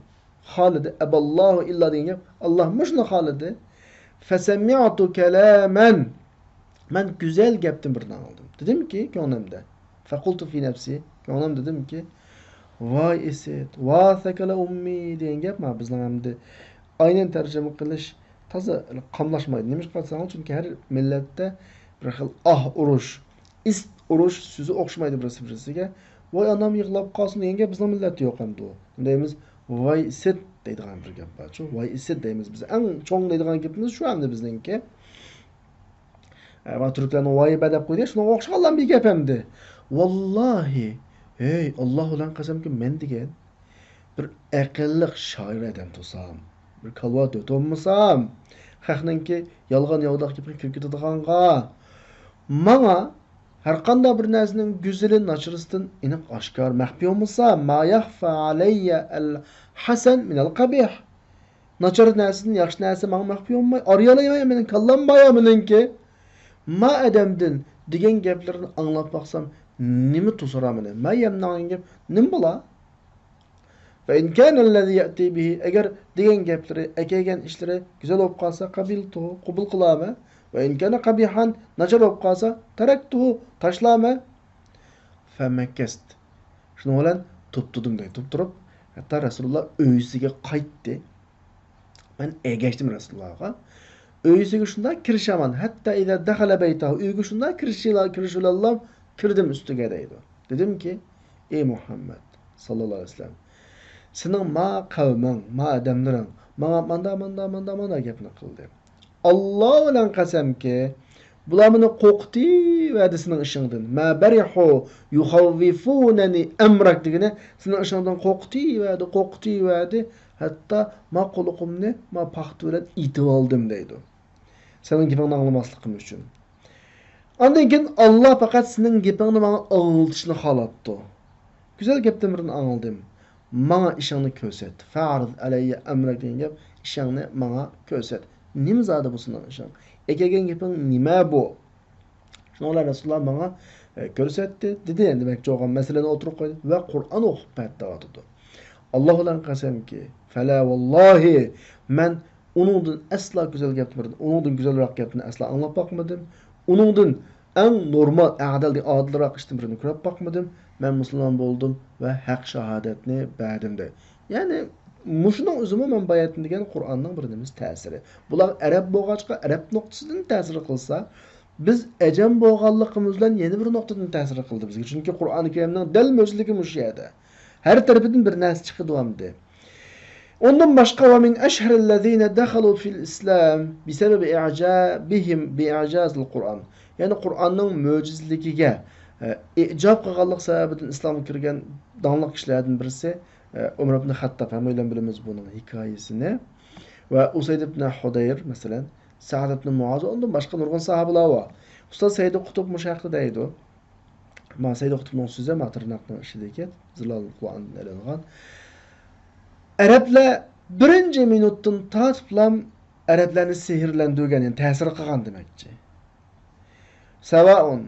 xaladı. Əballahu illa degan gap Allah məşni xaladı. Fesemi'tu kelamen. Ben güzel gapni birdan aldım. Dedim ki ko'nglimda. Faqultu fi nafsi. Ko'nglim dedim ki, voy esit, va sakala ummi degan gap ma bizning hamda aynan tarjima qilish toza qamlashmaydi. Nima qilsangiz, chunki har millatda bir xil urush, ist urush so'zi o'xshamaydi birisi-birisiga. Voy anam yig'lab qolsin degan gap bizning millatda yo'q hamda. Deymiz, voy esit deydigan bir gap bor. Voy esit deymiz biz. Eng cho'ng deydigan gapimiz shu hamda bizningki. Va turklarning voy badab qo'ydi, shunga o'xshagan bir gap hamda. Vallahi, hey, Alloh bilan qasamki, men degan bir aqlli shoir odam to'sam, bir kalvat o'tolmasam, xalqninki yolg'on yovdoq gapni kirib ketadiganqa, menga har qanday bir narsaning go'zali nachrisidan aniq oshkor maxfiy bo'lmasa, ma yaxfa alayya al-hasan min al-qabih. Nachar narsadan yaxshi narsa menga maxfiy bo'lmay, ariyalayman, mening kallam boya meningki. Ma adamdan degan gaplarni anglab baqsam, nima to'saraman? Ma yamnagan gap nim bo'la? Va in kana allazi ya'ti bihi, agar degan gaplari, akagan ishlari go'zal bo'lib qolsa, qabiltu, qabul qilama. Va in kana qabihan, nachar bo'lib qolsa, taraktu, tashlama. Fa makast. Shuni bilan tutdim deydi. Turib, hatta Rasululloh uyisiga qaytdi. Men ergashdim Rasulullohga. Öýüsige şunda kirişaman. Hatta ida dakhala beytahu. Öýüge şunda kirişilallam kirdim üstüge deydi. Dedim ki, ey Muhammed sallallahu aleyhi ve sellem, senin ma kavmin, ma adamlaryň maňa manda gepini kıldy. Allah bilen kasam ki, bular meni kokty we desiniň işiňden. Ma barihu yukhawwifunani amrak digine senin işiňden kokty we hatta ma quluqumni ma paxty bilen itip aldım deydi. Senin gepini anlamaslygyň üçin. Ondan keyin Allah fakat senin gepini maňa aňlatyşyny halatdy. Güzel gepden birini anladım. Maňa işiňni köset. Fa'rid alayya amrak diýen gep, işiňni maňa köset. Nim zady bu senin işiň? Ekegen gepin nima bu? Şoňa Rasulullah maňa görsetdi. Dedi endi demek jogan meseleni oturup koydu ve Kur'an okup patladı. Allah bilen kasam ki, fela wallahi men onundan asla güzel geplerdi. Onundan güzelrak gepini asla anlap bakmadım. Onundan en normal, adilrak iştimrini körüp bakmadım. Men Müslüman boldum ve haq şahadetini berdim de. Yani muşunun özümü men bayatın degen Kur'an'dan bir nimiz täsiri. Bular Arab boğaçka, Arab noktasından täsir kılsa, biz ecem boğallykymyzdan yeni bir noktadan täsir kıldı bizge. Çünkü Kur'an-ı Kerim'den del mözligi muş ýerde. Her tarafından bir näs çykydymdy. Ondan başka ve min eşherellezine dakhalu fil İslam bisebebi i'cabihim bi'icazil Kur'an. Yani Kur'an'ın möcüzligiga icab qılganlyk sebäbinden İslam'a kirgen danlyk kişilerden birisi Ömer ibn Hattab, hem öyle bilemiz bunun hikayesini. Ve Usayd ibn Hudayr mesela, Sa'd ibn Muaz, ondan başka nurgun sahabeler var. Usta Seyyid Kutub muşahidi deydi. Ma Seyyid Kutub'un sözü matırnaqdan işideki Zilal Kur'an'dan elengan. Araplar birinci minutdan tatiplam Araplarni sehirlendirgen, yani täsir qilgan demekçi. Savaun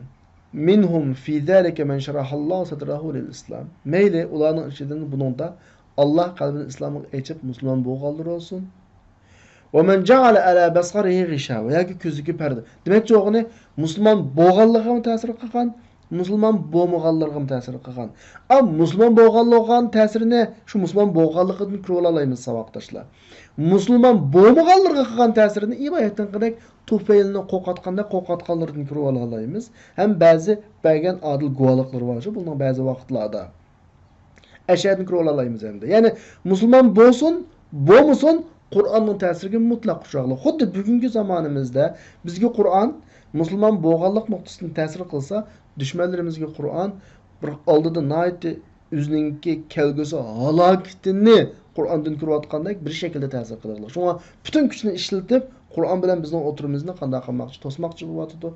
minhum fi zalika man sharahallahu sadrahu lil islam. Meyle ularning içinden bununda Allah kalbini İslam'a açıp Müslüman boğaldır olsun. Ve men ja'ala ala basarihi ghishawa, yoki ko'ziga perde. Demek jo'g'ini Müslüman boğallığa mı ta'sir qilgan, Müslüman boğmaganlarga mı ta'sir qilgan? Am Müslüman boğallygyň täsirini şu Müslüman boğallygyny körüp alaýmyz sabaqdaşlar. Müslüman boğmaganlarga qilgan täsirini ibadetten qilek tufeylini qoqatganlardan körüp alaýmyz. Hem bazı bergen adil guwalyklary bar. Bunun bazı wagtlarda eşedin körüp alaýmyz hemde. Yani Müslüman bolsun, bolmasun Kur'an'ın täsirige mutlak kuşagly. Xuddi bugünkü zamanımızda bizge Kur'an Müslüman boğallyk noktasynda täsir kılsa, düşmanlarimizge Kur'an bir aldyda naýetdi üzüninki kelgüsi halaketini Kur'an'dan körüp atgandak bir şekilde täsir kılarlar. Şoňa bütün güçini işletip Kur'an bilen bizning oturumyzyny qanday qilmakçy, tosmakçy bolýardy.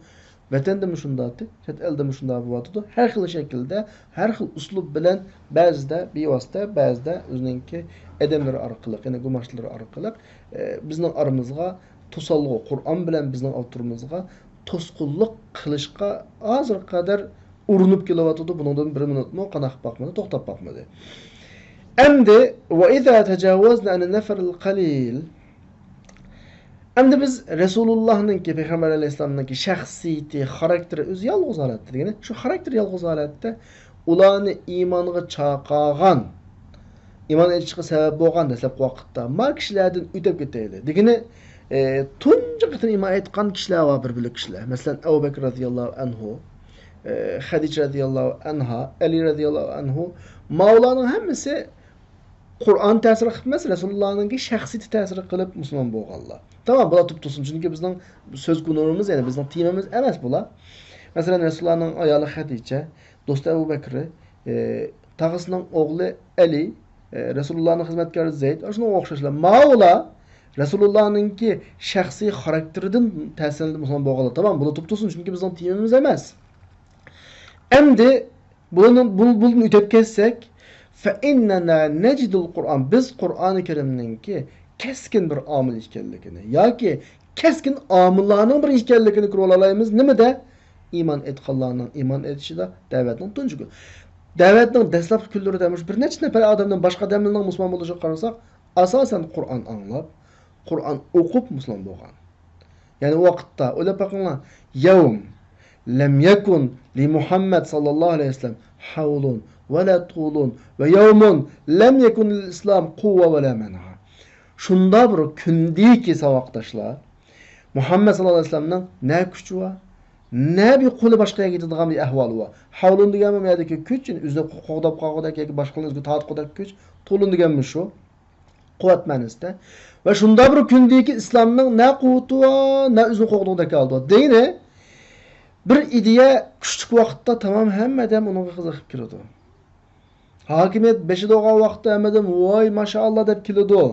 Vatanda mı şundaty, chet elde mi şunda bolýardy. Her xil şekilde, her xil uslub bilen bäzide bevasta, bäzide özüninki edemleri arkalık, yani gumaşları arkalık bizning aramızga tosalgı, Kur'an bilen bizning oturumyzga tosqulluk qilishga azır kadar urunup kelawatydy. Bundan bir minutmy qanaq bakmadı, toxtap bakmadı. Endi ve iza tajawazna an an-nafaril qalil. Endi biz Resulullah'nınki, Peygamber Aleyhisselam'nınki şahsiyeti, karakteri öz yalğız alatdı. Yani şu karakter yalğız alatda ularni imanıga çaqagan, iman etişige sebep bolgan desep wagtda mar kişilerden ötep keteli. Digine tunca qitin iman etgan kişiler var, bir kişiler. Mesela Ebu Bekir radıyallahu anhu, Hadice radıyallahu anha, Ali radıyallahu anhu, Mavlanın hemmisi Kur'an täsir etmez, Resulullah'nınki şahsiyeti täsir kılıp Müslüman bolganlar. Tamam, bula tutulsun çünkü bizning söz gunurumuz, yani bizning temamiz emas bula. Mesela Resulullah'nın ayalı Hadice, dostu Ebu Bekir'i, tağısının oğlu Ali, Resulullah'ın hizmetkari Zeyd, şuna okşaşlar. Mağla Resulullah'nınki şahsi karakterinden täsirlenip Müslüman bolganlar. Tamam, bula tutulsun çünkü bizning temamiz emas. Endi bunu ütep kessek, فَاِنَّنَا نَجِدُ الْقُرْآنِ biz Kur'an-ı Kerim'ninki keskin bir amil işkellikini, yoki keskin amillarning bir işkellikini körüp alaýmyz. Nima de? İman etganlarning iman etişide davetning tunjugy. Davetning dastlapki kunlari demiş bir necha nafar adamdan başqa adamlarning Müslüman boluşyny qarasak, asasen Kur'an anlap, Kur'an okup Müslüman bolgan. Yani o vaqtda öyle bakınlar, yevm lem yekun li Muhammed sallallahu aleyhi ve sellem havlun ve la tulun ve yevmun lem yekun lil-islam kuvve ve la men'a. Şunda bir kündi ki savaqdaşlar, Muhammed sallallahu aleyhi ve sellem'nin ne gücü var? Ne bir kulu başkaya gitadigan bir ahvalı var. Havlun degan bu yerdeki güç, üzüne qo'g'dab qo'g'dak yoki boshqalarni o'ziga tortqo'dak kuch, to'lun deganmi shu? Quvvat ma'nosida. Va shunda bir kundagi islomning na quvvati var, na o'zini qo'g'dag'dak oldi. Deyni bir ideya kuchlik vaqtda tamam hammadan unga qiziqib kiradi. Hokimiyat beshida olgan vaqtda hammadan voy mashalloh deb keladi.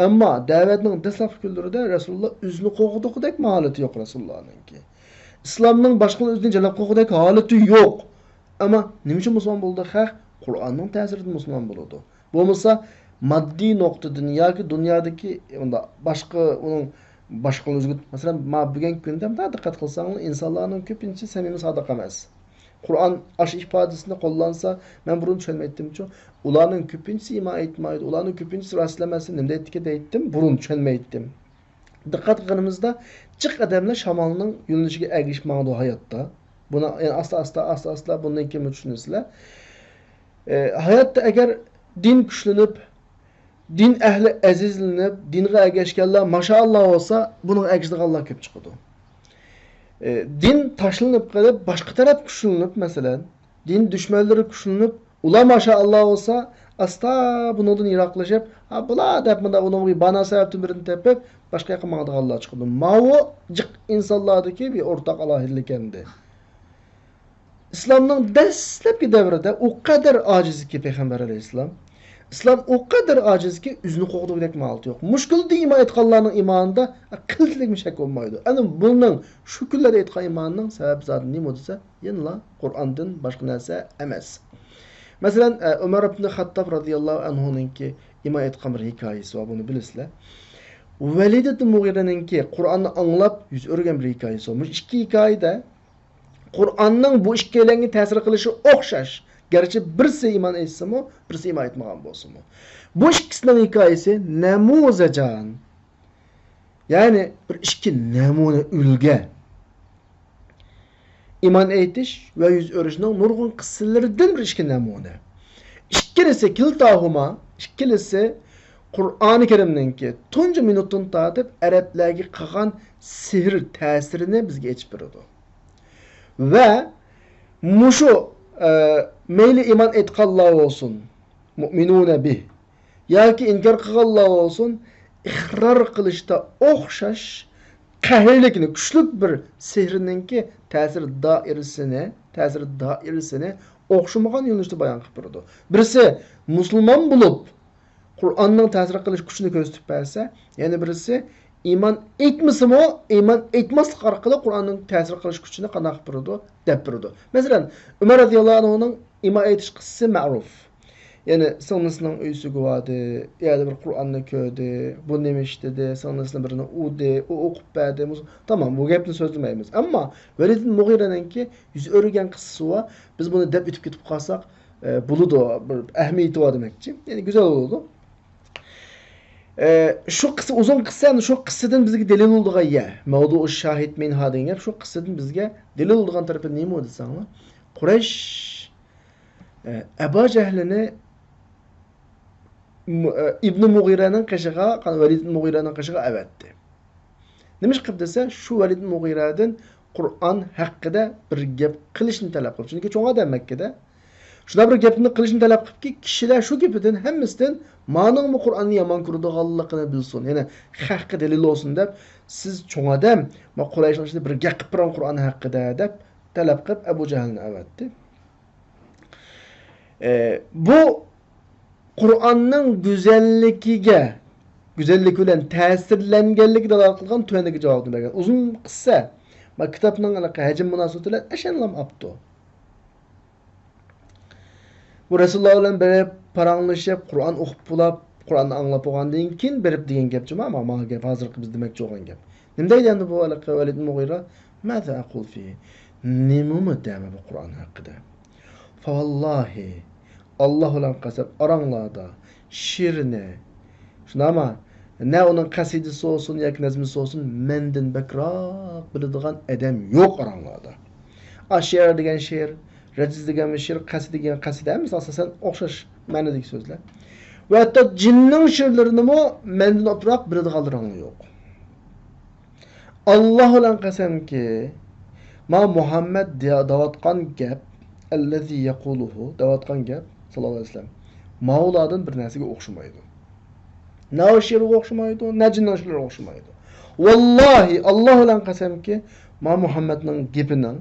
Ammo da'vatning dastlabki kunlarida Rasululloh o'zini qo'g'dag'dak holati yo'q Rasulullohninki. İslamның başqa özünü jalab qo'ygudek holati yo'q. Ammo nima uchun musulmon bo'ldi? Haq Qur'onning ta'sirida musulmon bo'ladi. Bo'lmasa moddiy nuqtadan yoki dunyodagi unda boshqa uning boshqa o'ziga masalan ma bugun kunda diqqat qilsangiz insonlarning ko'pincha samimiy sodiq emas. Qur'on ash ifodasini qo'llansa, men burun tushunmaydim-ku. Ularning ko'pinchasi iymon etmaydi. Ularning ko'pinchasi rostlamasini nima deydi deydim, burun tushunmaydim. Diqqat qilganimizda jiq adamlar shamolning yo'nalishiga ergashmoqdi hayotda. Buni yani asta bundan keyin tushunasizlar. Hayotda agar din kuchlanib, din ahli azizlanib, dinga ergashganlar mashalloh bo'lsa, buning ergashganlar ko'p chiqadi. Din tashlanib qolib, boshqa taraf kuchlanib, masalan, din dushmanlari kuchlanib, ular mashalloh bo'lsa, asta bundan yiroqlashib, ha bular deb bunda uning bir bana sababdan birini tepib, boshqa yoqqa maqdiganlar chiqadi. Mavo jiq insonlardagi bir o'rtaq alohidlik endi. İslamning dastlabki davrida o qadar ojizki payg'ambar alayhisalom. İslam o qadar ojizki o'zini qo'g'dag'dak ma'lumot yo'q. Mushkulda iymon etganlarning iymonida qilchilik shak bo'lmaydi. Ana buning shu kunlarda etgan iymonning sababi zot nima desa, yana Qur'ondan boshqa narsa emas. Masalan, Umar ibn Xattob radhiyallohu anhuninki iymon etgan bir hikoyasi bor, buni bilasizlar. Valid ibn Mughiraninki Qur'onni anglab yuz o'rgan bir hikoyasi bor. Bu ikki hikoyada Qur'onning bu ikkalanga ta'sir qilishi o'xshash. Garchi birisi iymon etsimi, birisi iymon etmagan bo'lsa-mu. Bu ikkisining hikoyasi namuzajan. Ya'ni bir ikki namuna ulga. İman etish va yuz o'rishning nurg'un qissalaridan bir ikki namuna. Ikkilisi kiltahuma, ikkilisi Qur'oni Karimninki tunji minutdan tortib arablarga qilgan sehr ta'sirini bizga aytib beradi. Va mushu meyli iman etqanlar olsun, mu'minuna bih yoki inkor qilganlar olsun, iqror qilishda o'xshash qahrlikni, kuchlik bir sehrininki ta'sir doirasini o'xshamagan yo'nalishda bayon qilib beradi. Birisi musulmon bo'lib Qur'onning ta'sir qilish kuchini ko'rsatib bersa, yana birisi iman etmasimi, iman etmaslik orqali Qur'onning ta'sir qilish kuchini qanday qilib beradi deb beradi. Masalan, Umar radhiyallohu anhuning iman etish qissasi ma'ruf. Yani sonrasının öysü vardı, yani bir Kur'an'ı köydü, bu neymiş dedi, sonrasında birine o okup verdi. Tamam, bu hepsini sözlemeyiz. Ama Velid ibn Mughire'ninki yüz örgen kıssası var. Biz bunu dep ütüp gidip kalsak, buludu, ehemmiyeti var demekçi. Yani güzel oldu. Şu kıssa, uzun kıssa, yani şu kıssadan bizge delil olduğu ya. Mevdu-u şahit minha degan, şu kıssadan bizge delil olduğu tarafı neymi oldu sana? Kureyş, Ebu Cehil'ini İbn Mughire'nin qishig'a, Velid ibn Mughire'nin qishig'a avatdi. Nima qilib desa, shu Velid ibn Mughire'dan Qur'on haqida bir gap qilishni talab qildi. Chunki cho'ng odam Makkada. Shunda bir gapni qilishni talab qilibki, kishilar shu gapidan hammasidan ma'noning Qur'onni yomon ko'radiganligini bilsin. Ya'ni haqqa dalil olsin deb, siz cho'ng odam, ma Qurayshning ichida bir gap qilib Qur'on haqida deb talab qilib Abu Jahlni avatdi. Bu Qur'onning güzellik bilan ta'sirlanganligi dalolat qilgan tuandagi javobni bergan. Uzun qissa. Ma kitobning hajm munosabati bilan ashanlam apto. Bu Rasululloh bilan berib paranglashib, Qur'on o'qib bo'lib, Qur'onni anglab olgandan keyin berib degan gapchi, ama gap hozirgi biz demoqchi bo'lgan gap. Nima deydi endi bu Velid ibn Mughira? Maza aqul fi? Nima dema bu Qur'on haqida? Fa vallahi Allah olan qasab aranglarda şirne şunama ne onun kasidesi olsun yoki nazmisi olsun menden bekroq biladigan adam yo'q aranglarda. Ashir degan she'r, rajiz degan she'r, qasid degan qasida emas, asosan o'xshash ma'nodagi so'zlar. Va hatto jinning she'rlarini mendan o'proq biladiganlar yo'q. Alloh bilan qasamki, ma Muhammad davatgan gap, allazi yaquluhu davatgan gap sallallohu alayhi vasallam. Mavladan bir narsaga o'xshamaydi. Na o she'rga o'xshamaydi, na jinnashlarga o'xshamaydi. Vallahi Alloh bilan qasamki, ma Muhammadning gapining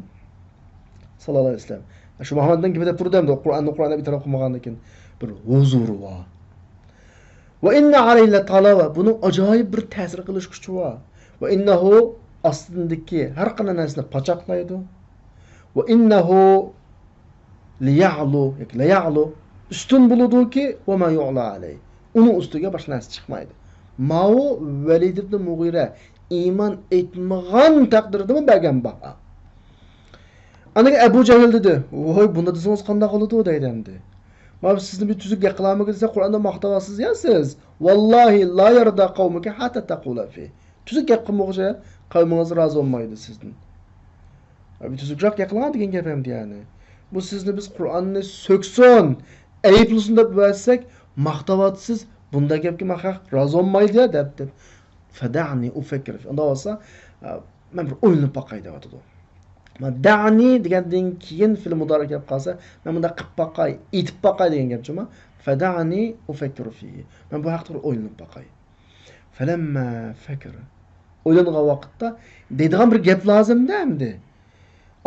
sallallohu alayhi vasallam. Shu Muhammadning gapida turdimda Qur'onni bir taraf qilmagandan keyin bir huzuri bor. Va inna alayhi talava buning ajoyib bir ta'sir qilish kuchi bor. Va innahu aslindagi har qanday narsani pachaqlaydi. Va innahu liya'lu ustun bo'ludiki va ma yu'la alay. Uning ustiga boshqa narsa chiqmaydi. Mao Valid ibn Mughira iymon etmagan taqdirdami bergan baho. Anaga Abu Jahl dedi. Voy bunda desangiz qanday qiladi deydi endi. Mana sizni bir tuzuk gaplarga desa Qur'onda maqtavasiz ya siz. Vallahi la yarda qavmuka hatta taqula fi. Tuzuk gap qilmoqchi qavmingiz rozi bo'lmaydi sizdan. Bir tuzukroq gaplar degan gap ham yani. Bu sizni biz Qur'onni so'ksin, ayıplısın deb versak, maqtavatsiz bunda gapga men haq rozi bo'lmaydi debdi. Fada'ni ufakkir. Unda bo'lsa, men bir o'ylanib boqay deyotdi. Da'ni degandan keyin fil mudari kelib qolsa, men bunda qilib boqay, etib boqay degan gapchimi? Fada'ni ufakkir fihi. Men bu haqda o'ylanib boqay. Falamma fakr. O'ylangan vaqtda deydigan bir gap lozimda endi.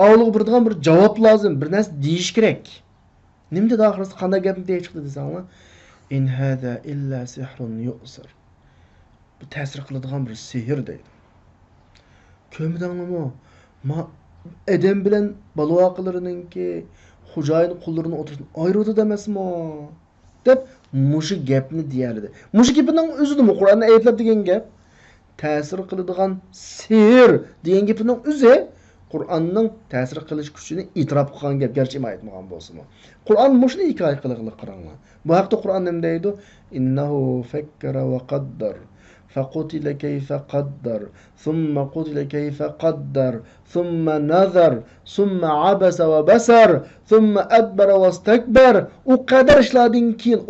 Avliga birdigan bir javob lozim, bir narsa deyish kerak. Nimda daxilsi qanday gapni deyib chiqdi desangmi? In hada illa sihrun yu'sir. Bu ta'sir qiladigan bir sehr deydi. Ko'midingmi? Ma adam bilan balvoqlarininki xo'jayin qullarini o'tirsin ayrıldı demasmi? Deb mushu gapni deyardi. Mushu gapining o'zini Qur'onni aytlab degan gap ta'sir qiladigan sehr degan gapining o'zi Qur'onning ta'sir qilish kuchini e'tirof qilgan gap garchi aytmagan bo'lsa-mu. Qur'on mushni hikoya qilib qaranglar. Bu haqda Qur'on nima deydi? Innahu fakkara va qaddar. فقتل كيف قدر ثم قتل كيف قدر ثم نظر ثم عبس وبسر ثم أدبر واستكبر وقدر işladın keyin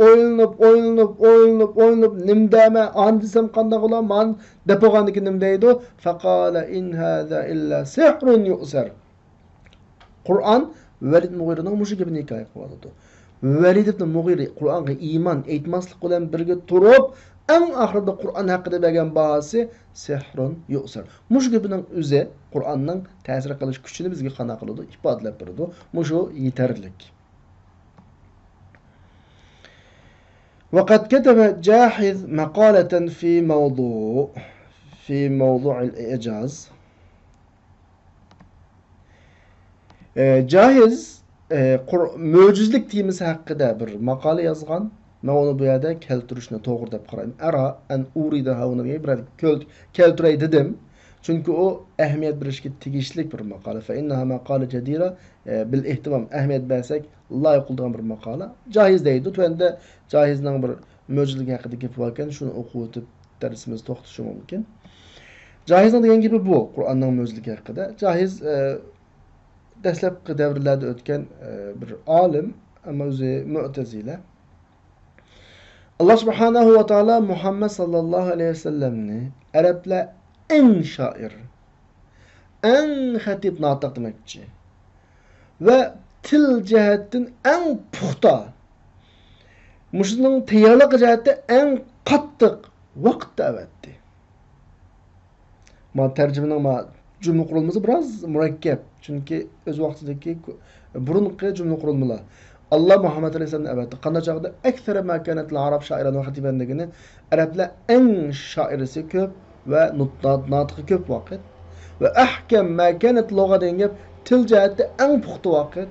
o'ylanib nimdama andisam qanday bo'lam man depoganiki nim deydi faqala in hada illa sihrun yu'sar. Qur'on Valid Mughiraning mushu gapini hikoya qiladi. Valid ibn Mughira Qur'onga iymon etmaslik bilan birga turib en ahirda Qur'on haqida bergan bahası sihrun yu'sar. Mush gapining o'zi Qur'onning ta'sir qilish kuchini bizga qana qiladi, ifodalab beradi. Mushu yetarlik. وقد كتب جاحظ مقالة في موضوع الإعجاز. Jahiz mucizlik temiz haqqida bir maqola yozgan. Men onu bu yerda keltirishni to'g'ri deb qarayman. Ara an urida havniga bir keltiray dedim. Chunki o ahamiyat berishga tegishli bir maqola. Fa innaha maqola jadira bil ihtimam. Ahamiyat bersak loyiq bo'lgan bir maqola. Jahiz deydi. Tuanda Jahizning bir mo'jizlik haqida gap bor ekan, shuni o'qib o'tib darsimiz to'xtatishi mumkin. Jahizning degan gapi bu, Qur'onning mo'jizligi haqida. Jahiz dastlabki davrlarda o'tgan bir olim, ammo o'zi Mu'tazila. Allah subhanahu wa ta'ala Muhammed sallallahu aleyhi ve sellemni Araplar en şair, en hatip natiq demekçi ve til cihetin en puxta, muşunun tayyorlik ciheti en qattiq vaqt davetdi. Ma tercümenin ma cümle kurulması biraz murakkab. Çünkü öz vaqtidagi burunqi cümle kurulmalar. Allah Muhammed Aleyhisselam'ın evet qanday chaqda aksara ma kanatl arab shoiran va xatibanligini arablar eng shoirisi ko'p va nutqi ko'p vaqt va ahkam ma kanat lugha degan gap til jihatda eng puxta vaqt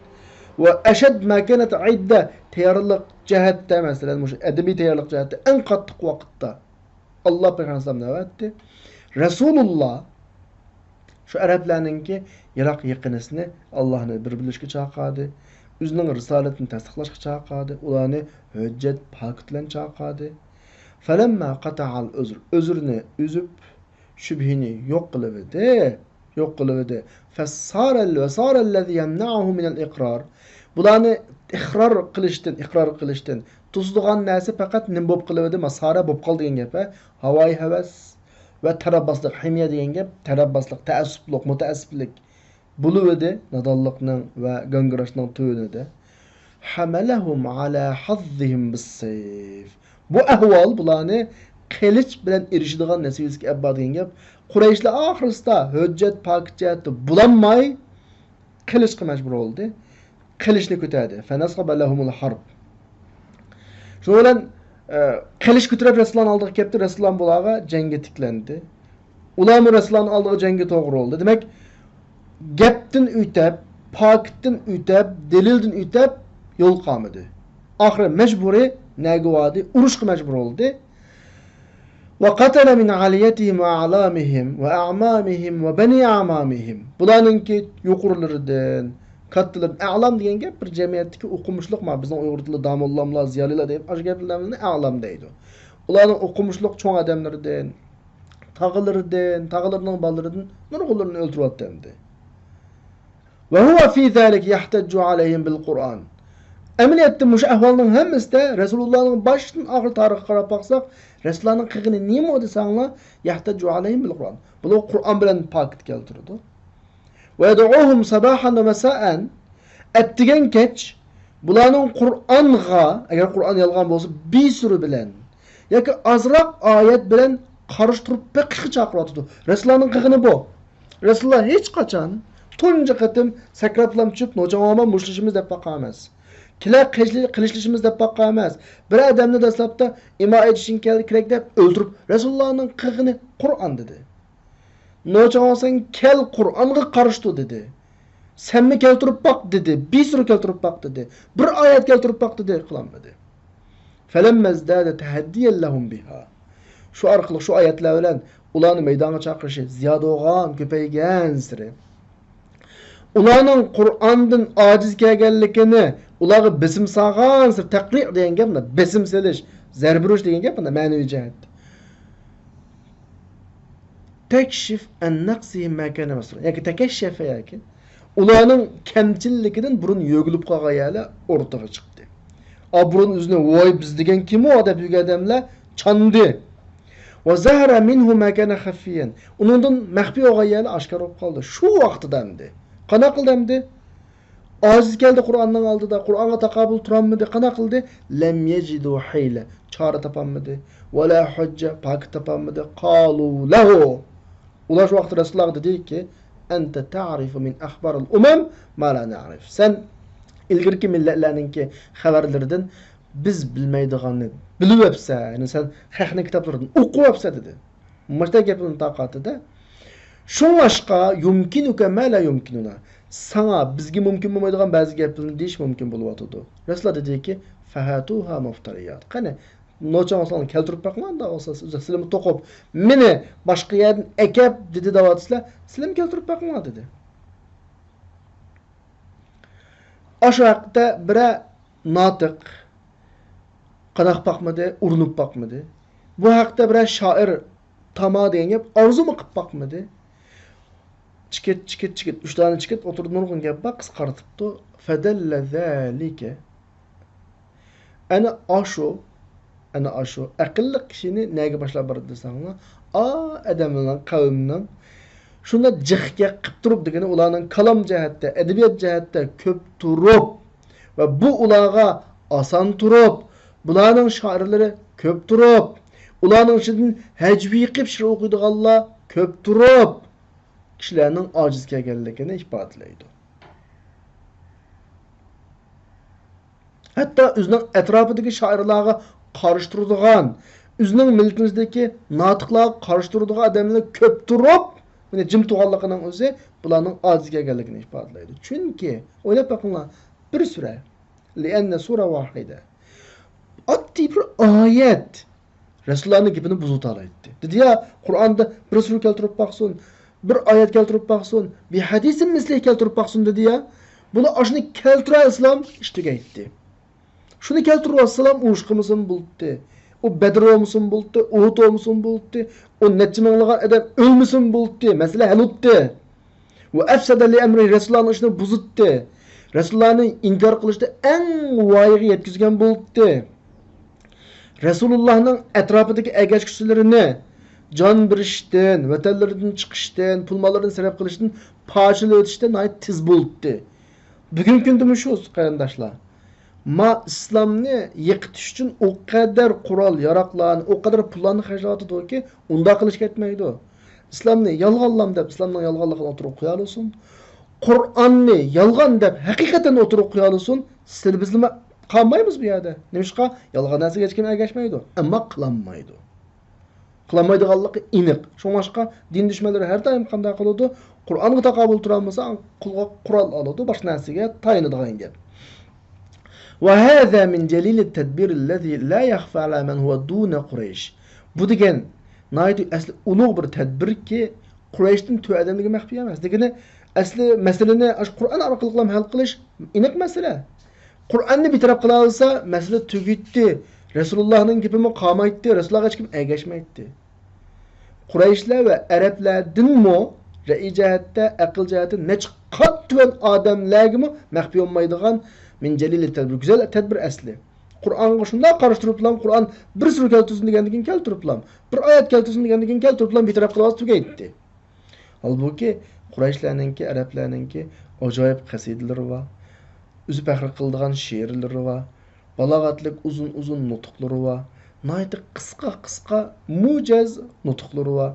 va ashad ma kanat idda tayyorlik jihatda masalan mush adabiy tayyorlik jihatda eng qattiq vaqtda Allah Peygamberimiz aytdi. Rasululloh shu arablarninki yiroq yiqinisini Allohni bir bilishga chaqirdi. O'zining risolatini tasdiqlashga chaqirdi. Ularni hujjat pakat bilan chaqirdi. Falamma qata'al uzrni uzib shubhini yo'q qilibdi. Fasara allazi yamna'uhu min al-iqrar. Bularni iqror qilishdan to'sdigan narsa faqat nim bo'lib qilibdi, masara bo'lib qoldi degan gap. Havoyi havas ve tarabbaslık, himiye degan gap, tarabbaslık, taassublik, mutaassiblik buluvdi, nadallıkның ve gangıraşның töönüde. Hamalahum ala hazzihim bis-sayf. Bu ahval bularni qiliç bilen erişidigan nasibesiga abba degan gap. Qurayshlar oxirida hujjat pakjatni bulanmay qilishga majbur bo'ldi. Qilishni ko'tardi. Fanasaba lahumul harb. Shu bilan qilish ko'tarib Rasulullohning oldiga keldi. Rasululloh bularga jangga tiklendi. Ular Rasulullohning oldiga jangga to'g'ri bo'ldi. Demak, gapdan o'tib, pakdan o'tib, delildan o'tib yo'l qolmadi. Oxiri majburiy nagvadi, urushga majbur bo'ldi. وقتل من عليتهم وأعلامهم وأعمامهم وبني أعمامهم. Bularninki yuqurlardan, kattalardan, a'lam degan gap bir jamiyatdagi o'qimishliq, bizning Uyg'ur tilida damollamlar, ziyolilar deb ash gaplarni a'lam deydi. Ularning o'qimishliq cho'ng odamlaridan, tag'ilarining bolalaridan nurg'unlarni o'ltiryapti. Va huwa fi zalik yahtaju alayhim bil Qur'on. Amaliyotda mush ahvolning hammasida Rasulullohning boshidan oxir tarixga qarab baqsak, Rasulullohning qilgani nima desanglar, yahtaju alayhim bil Qur'on. Bular Qur'on bilan pokit keltirdi. Va yad'uhum sabahan va masa'an. Attigan kech bularning Qur'onga, agar Qur'on yolg'on bo'lsa, bisuri bilan yoki azroq oyat bilan qarishtirib beqishga chaqiryapti. Rasulullohning qilgani bu. Rasululloh hech qachon tunji qatim sakraplamchib nojavoma mushlishimiz deb baqamiz. Kilar qilishimiz deb baqamiz. Bir odamni dastlabda imo etishing kerak deb o'ldirib, Rasulullohning qilgani Qur'on dedi. Nojavosan kel Qur'onga qarishdi dedi. Senmi keltirib baq dedi. Bir sura keltirib baq dedi. Bir oyat keltirib baq dedi, qilmadi. Falammazdada tahaddiyan lahum biha. Shu orqali shu oyatlar bilan ularni maydonga chaqirishi ziyoda bo'lgan, ko'paygan siri. Ularning Qur'ondan ojiz kelganligini, ularga bisim solgan sir taqrir degan gapni, bisim selish, zarburush degan gap bunda ma'naviy jihat. Tekshif an-naqsi ma kana masrur. Yoki takashshafa yoki ularning kamchilligidan burun yo'gilib qolganlar o'rtaga chiqdi. Burun o'zini voy biz degan kim u deb yurgan odamlar chandi. Va zahara minhu ma kana khafiyan. Uningdan maxfiy bo'lganlar oshkor bo'lib qoldi. Shu vaqtidandi. Qana qildimdi? Aziz keldi Qur'onning oldida, Qur'onga taqabul turamidi? Qana qildi? Lam yajidu hayla. Chora topamidi? Wala hujja, pak topamidi? Qalu lahu. Ular shu vaqtda Rasululloh dediki, anta ta'rifu min akhbar al-umam ma la na'rif. Sen ilgirki millatlarninki xabarlaridan biz bilmaydiganni bilib yapsa, yani sen haqni kitoblardan o'qib yapsa dedi. Mashta gapning taqatida shunlashqa yumkinuka ma la yumkinuna. Sana bizga mumkin bo'lmaydigan ba'zi gaplarni deyish mumkin bo'lyotdi. Rasululloh dediki, fahatuha muftariyat. Qani nocha masalani keltirib baqmanda olsa, sizlarni to'qib, meni boshqa yerdan akab dedi da'vatsizlar, sizlarni keltirib baqma dedi. O'sha vaqtda bira notiq qanaq baqmadi, urinib baqmadi. Bu haqda bira shoir tamo degan gap orzumi qilib baqmadi. Çıkıt. 3 tane çıkıt oturdu nurgun gap bak qisqartibdi. Fadalla zalika. Ana ashu aqlli kishini nega boshlab bordi desanglar, adamlarning qavmning shunda jihga qilib turib degani ularning kalam jihatda, adabiyot jihatda ko'p turib va bu ularga oson turib, bularning shoirlari ko'p turib, ularning ichidan hajviy qilib she'r o'qiydiganlar ko'p turib kishilarning ojiz kelganligini ifodalaydi. Hatto o'zining atrofidagi shoirlarga qarishtiradigan, o'zining millatimizdagi notiqlarga qarishtiradigan odamlar ko'p turib, mana jim turganligining o'zi bularning ojiz kelganligini ifodalaydi. Chunki o'ylab boqinglar, bir sura, li'anna sura wahida. Oddiy bir oyat Rasulullohning gapini buzib olaydi. Dedi ya, Qur'onda bir sura keltirib baqsin, bir oyat keltirib baqsin, bir hadisin misli keltirib baqsin dedi ya. Buni oshni keltira islom ishtiga aytdi. Shuni keltirib assalom urushqimisin buldi. O Bedr olmusun buldi, Uhud olmusun buldi. O necha minglagan adam o'lmusin buldi. Masala hal o'tdi. Va afsada li amri Rasulullohning ishini buzitdi. Rasulullohning inkor qilishda eng voyaga yetkazgan buldi. Rasulullohning atrofidagi agash kishilarini can berişten, vatanlardan çıkıştan, pulmalardan sarf qilishdan, pochilib o'tishdan nihoyat tiz bo'ldi. Bugungi kunda shu qarindoshlar. Ma islomni yiqitish uchun o qadar qurol, yaroqlarni, o qadar pullarni xarjlayotdiki, unda qilish ketmaydi. İslamni yolg'onlam deb, islomning yolg'onligini o'tirib qo'ya olsin. Qur'onni yolg'on deb haqiqatan o'tirib qo'ya olsin. Siz biz nima qilmaymiz bu yerda? Nimishqa yolg'on narsaga hech kim ergashmaydi, ammo qilolmaydi. Qilolmaydiganligi aniq. Shuningga din dushmanlari har doim qanday qiladi? Qur'onga taqobil turolmasa, qulga qurol oladi, boshqa narsaga tayinadigan gap. وهذا من جليل التدبير الذي لا يخفى على من هو دون قريش. Bu degan naydi asli ulug' bir tadbirki Qurayshning tü adamligi maxfiy emas. Degani asli masalani Qur'on orqali hal qilish aniq masala. Qur'onni bitirib qila olsa, masala tugitdi. Rasulullohning gapini qamaytdi, Rasulullohga hech kim ergashmaydi. Qurayshlar va arablardinmi ra'iy jihatda, aql jihatda nechiqat tuvan odamlargimi maxfiy olmaydigan min jalil tadbir, güzel tadbir asli. Qur'onga shunday qarashtiriblam, Qur'on bir sura keltirsin degandan keyin keltiriblam, bir oyat keltirsin degandan keyin keltiriblam, bitirib qilib tugaytdi. Halbuki Qurayshlarninki, arablarninki ajoyib qasidalari va o'zi faxr qiladigan she'rlari va balog'atlik uzun nutqlari va nihoyat qisqa mujaz nutqlari va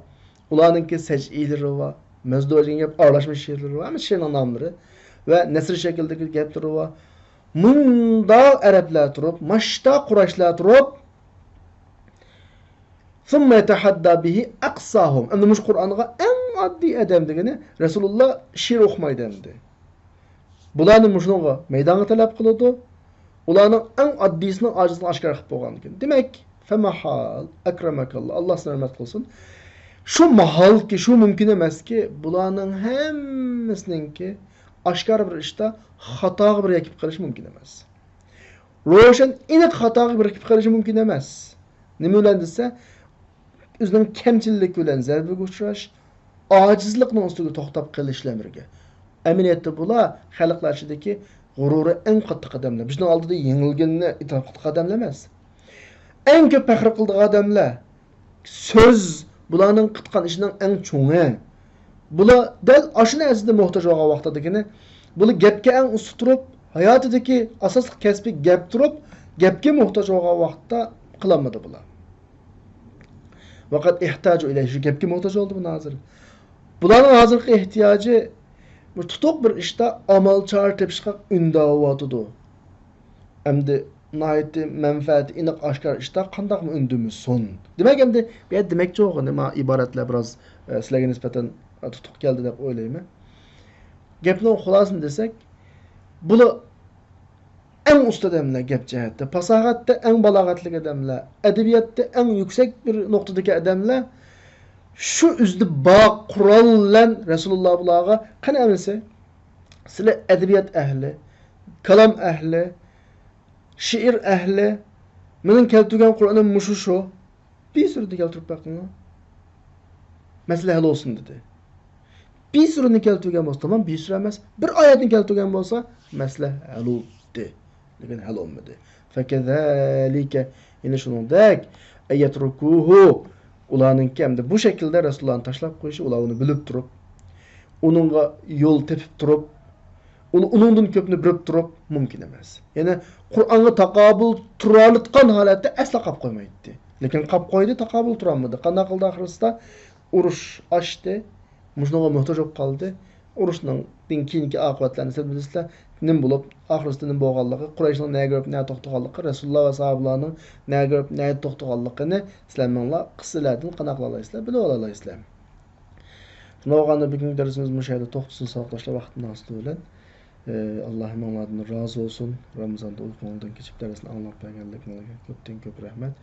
ularninki saj'ilari va mazdo'jin gap aralashmish she'rlari va hamma she'rning nomlari va nasr shaklidagi gaplari va munda arablar turib, mashta Qurayshlar turib, thumma yatahadda bihi aqsahum. Endi mush Qur'onga eng oddiy adam degani Rasululloh she'r o'qimaydi endi. Bularni mushunga maydonga talab qiladi. Ularning eng oddiysini ojizini oshkor qilib qo'ygan ekan. Demak, famahal akramakalloh, Alloh sizlarni rahmat qilsin. Shu mahalki, shu mumkin emaski, bularning hammasininki oshkor bir ishda xatoga bir yakib qilish mumkin emas. Ro'shan aniq xatoga bir yakib qilish mumkin emas. Nima bilan desa, o'zining kamchilligi bilan zarbaga uchrash, ojizlikning ustiga to'xtab qilishlarga. Amaliyotda bular xalqlar ichidagi g'ururi eng qattiq odamlar. Bizning oldida yengilganni itoat qadamlar emas. Eng ko'p faxr qildigan odamlar. So'z bularning qitqan ishining eng cho'ngi. Bular dal ashuna asida muhtoj bo'lgan vaqtdagina, bular gapga eng usti turib, hayotidagi asosli kasbiy gap turib, gapga muhtoj bo'lgan vaqtda qilolmadi bular. Vaqat ehtiyoj ilayhi, shu gapga muhtoj bo'ldi bu hozir. Bularning hozirgi ehtiyoji bu tutuq bir ishda amal chor tepishga undayotdi. Endi nihoyatda manfaati aniq oshkor ishda qandaqmi undimizson. Demak endi bu yerda demakchi o'g'in nima iboratlar biroz sizlarga nisbatan tutuq keldi deb o'ylayman. Gapning xulosini desak, bular eng usta odamlar gap jihatda, fasohatda eng balog'atli odamlar, adabiyotda eng yuksak bir nuqtadagi odamlar. Şu üzlü bağ kurallan Resulullah bularga qani amilsa, sizlar edebiyat ehli, kalam ehli, şiir ehli, mening keltirgan Qur'onim mushu shu. Bir sürü de keltirib baqinglar. Mesele hal olsun dedi. Bir sürünü keltirgan bo'lsa, tamam, bir sürü emas, bir oyatni keltirgan bo'lsa, mesele hal oldu. Lekin hal olmadı. Fekazalika yine shuningdek ayatrukuhu ularninki hamda bu şekilde Resulullah'ın tashlab qo'yishi, ular uni bilib turib, uningga yo'l tepib turib, uningdan ko'pni bilib turib mumkin emas. Ya'ni Qur'onga taqobil turalitgan holatda asla qolib qo'ymaydi. Lekin qolib qo'ydi, taqobil turolmadi. Qanday qildi oxirisida urush ochdi, mushunga muhtoj bo'lib qoldi. Urushning keyingi oqibatlarini siz bilasizlar. Nim bo'lib, oxirisida nim bo'lganligi, Qurayshning nega ko'rib, nega to'xtaganligi, Rasululloh va sahobalarning nega ko'rib, nega to'xtaganligini sizlarga qissalardan qanday qila olasizlar, bilib olasizlar. Shunday bo'lganda bugungi darsimiz bu yerda to'xtasin, savoqlashlar vaqtini asli bilan. Allohim onlardan rozi bo'lsin. Ramazonda uyqungdan kechib darsni anglab berganliklaringizga ko'pdan ko'p rahmat.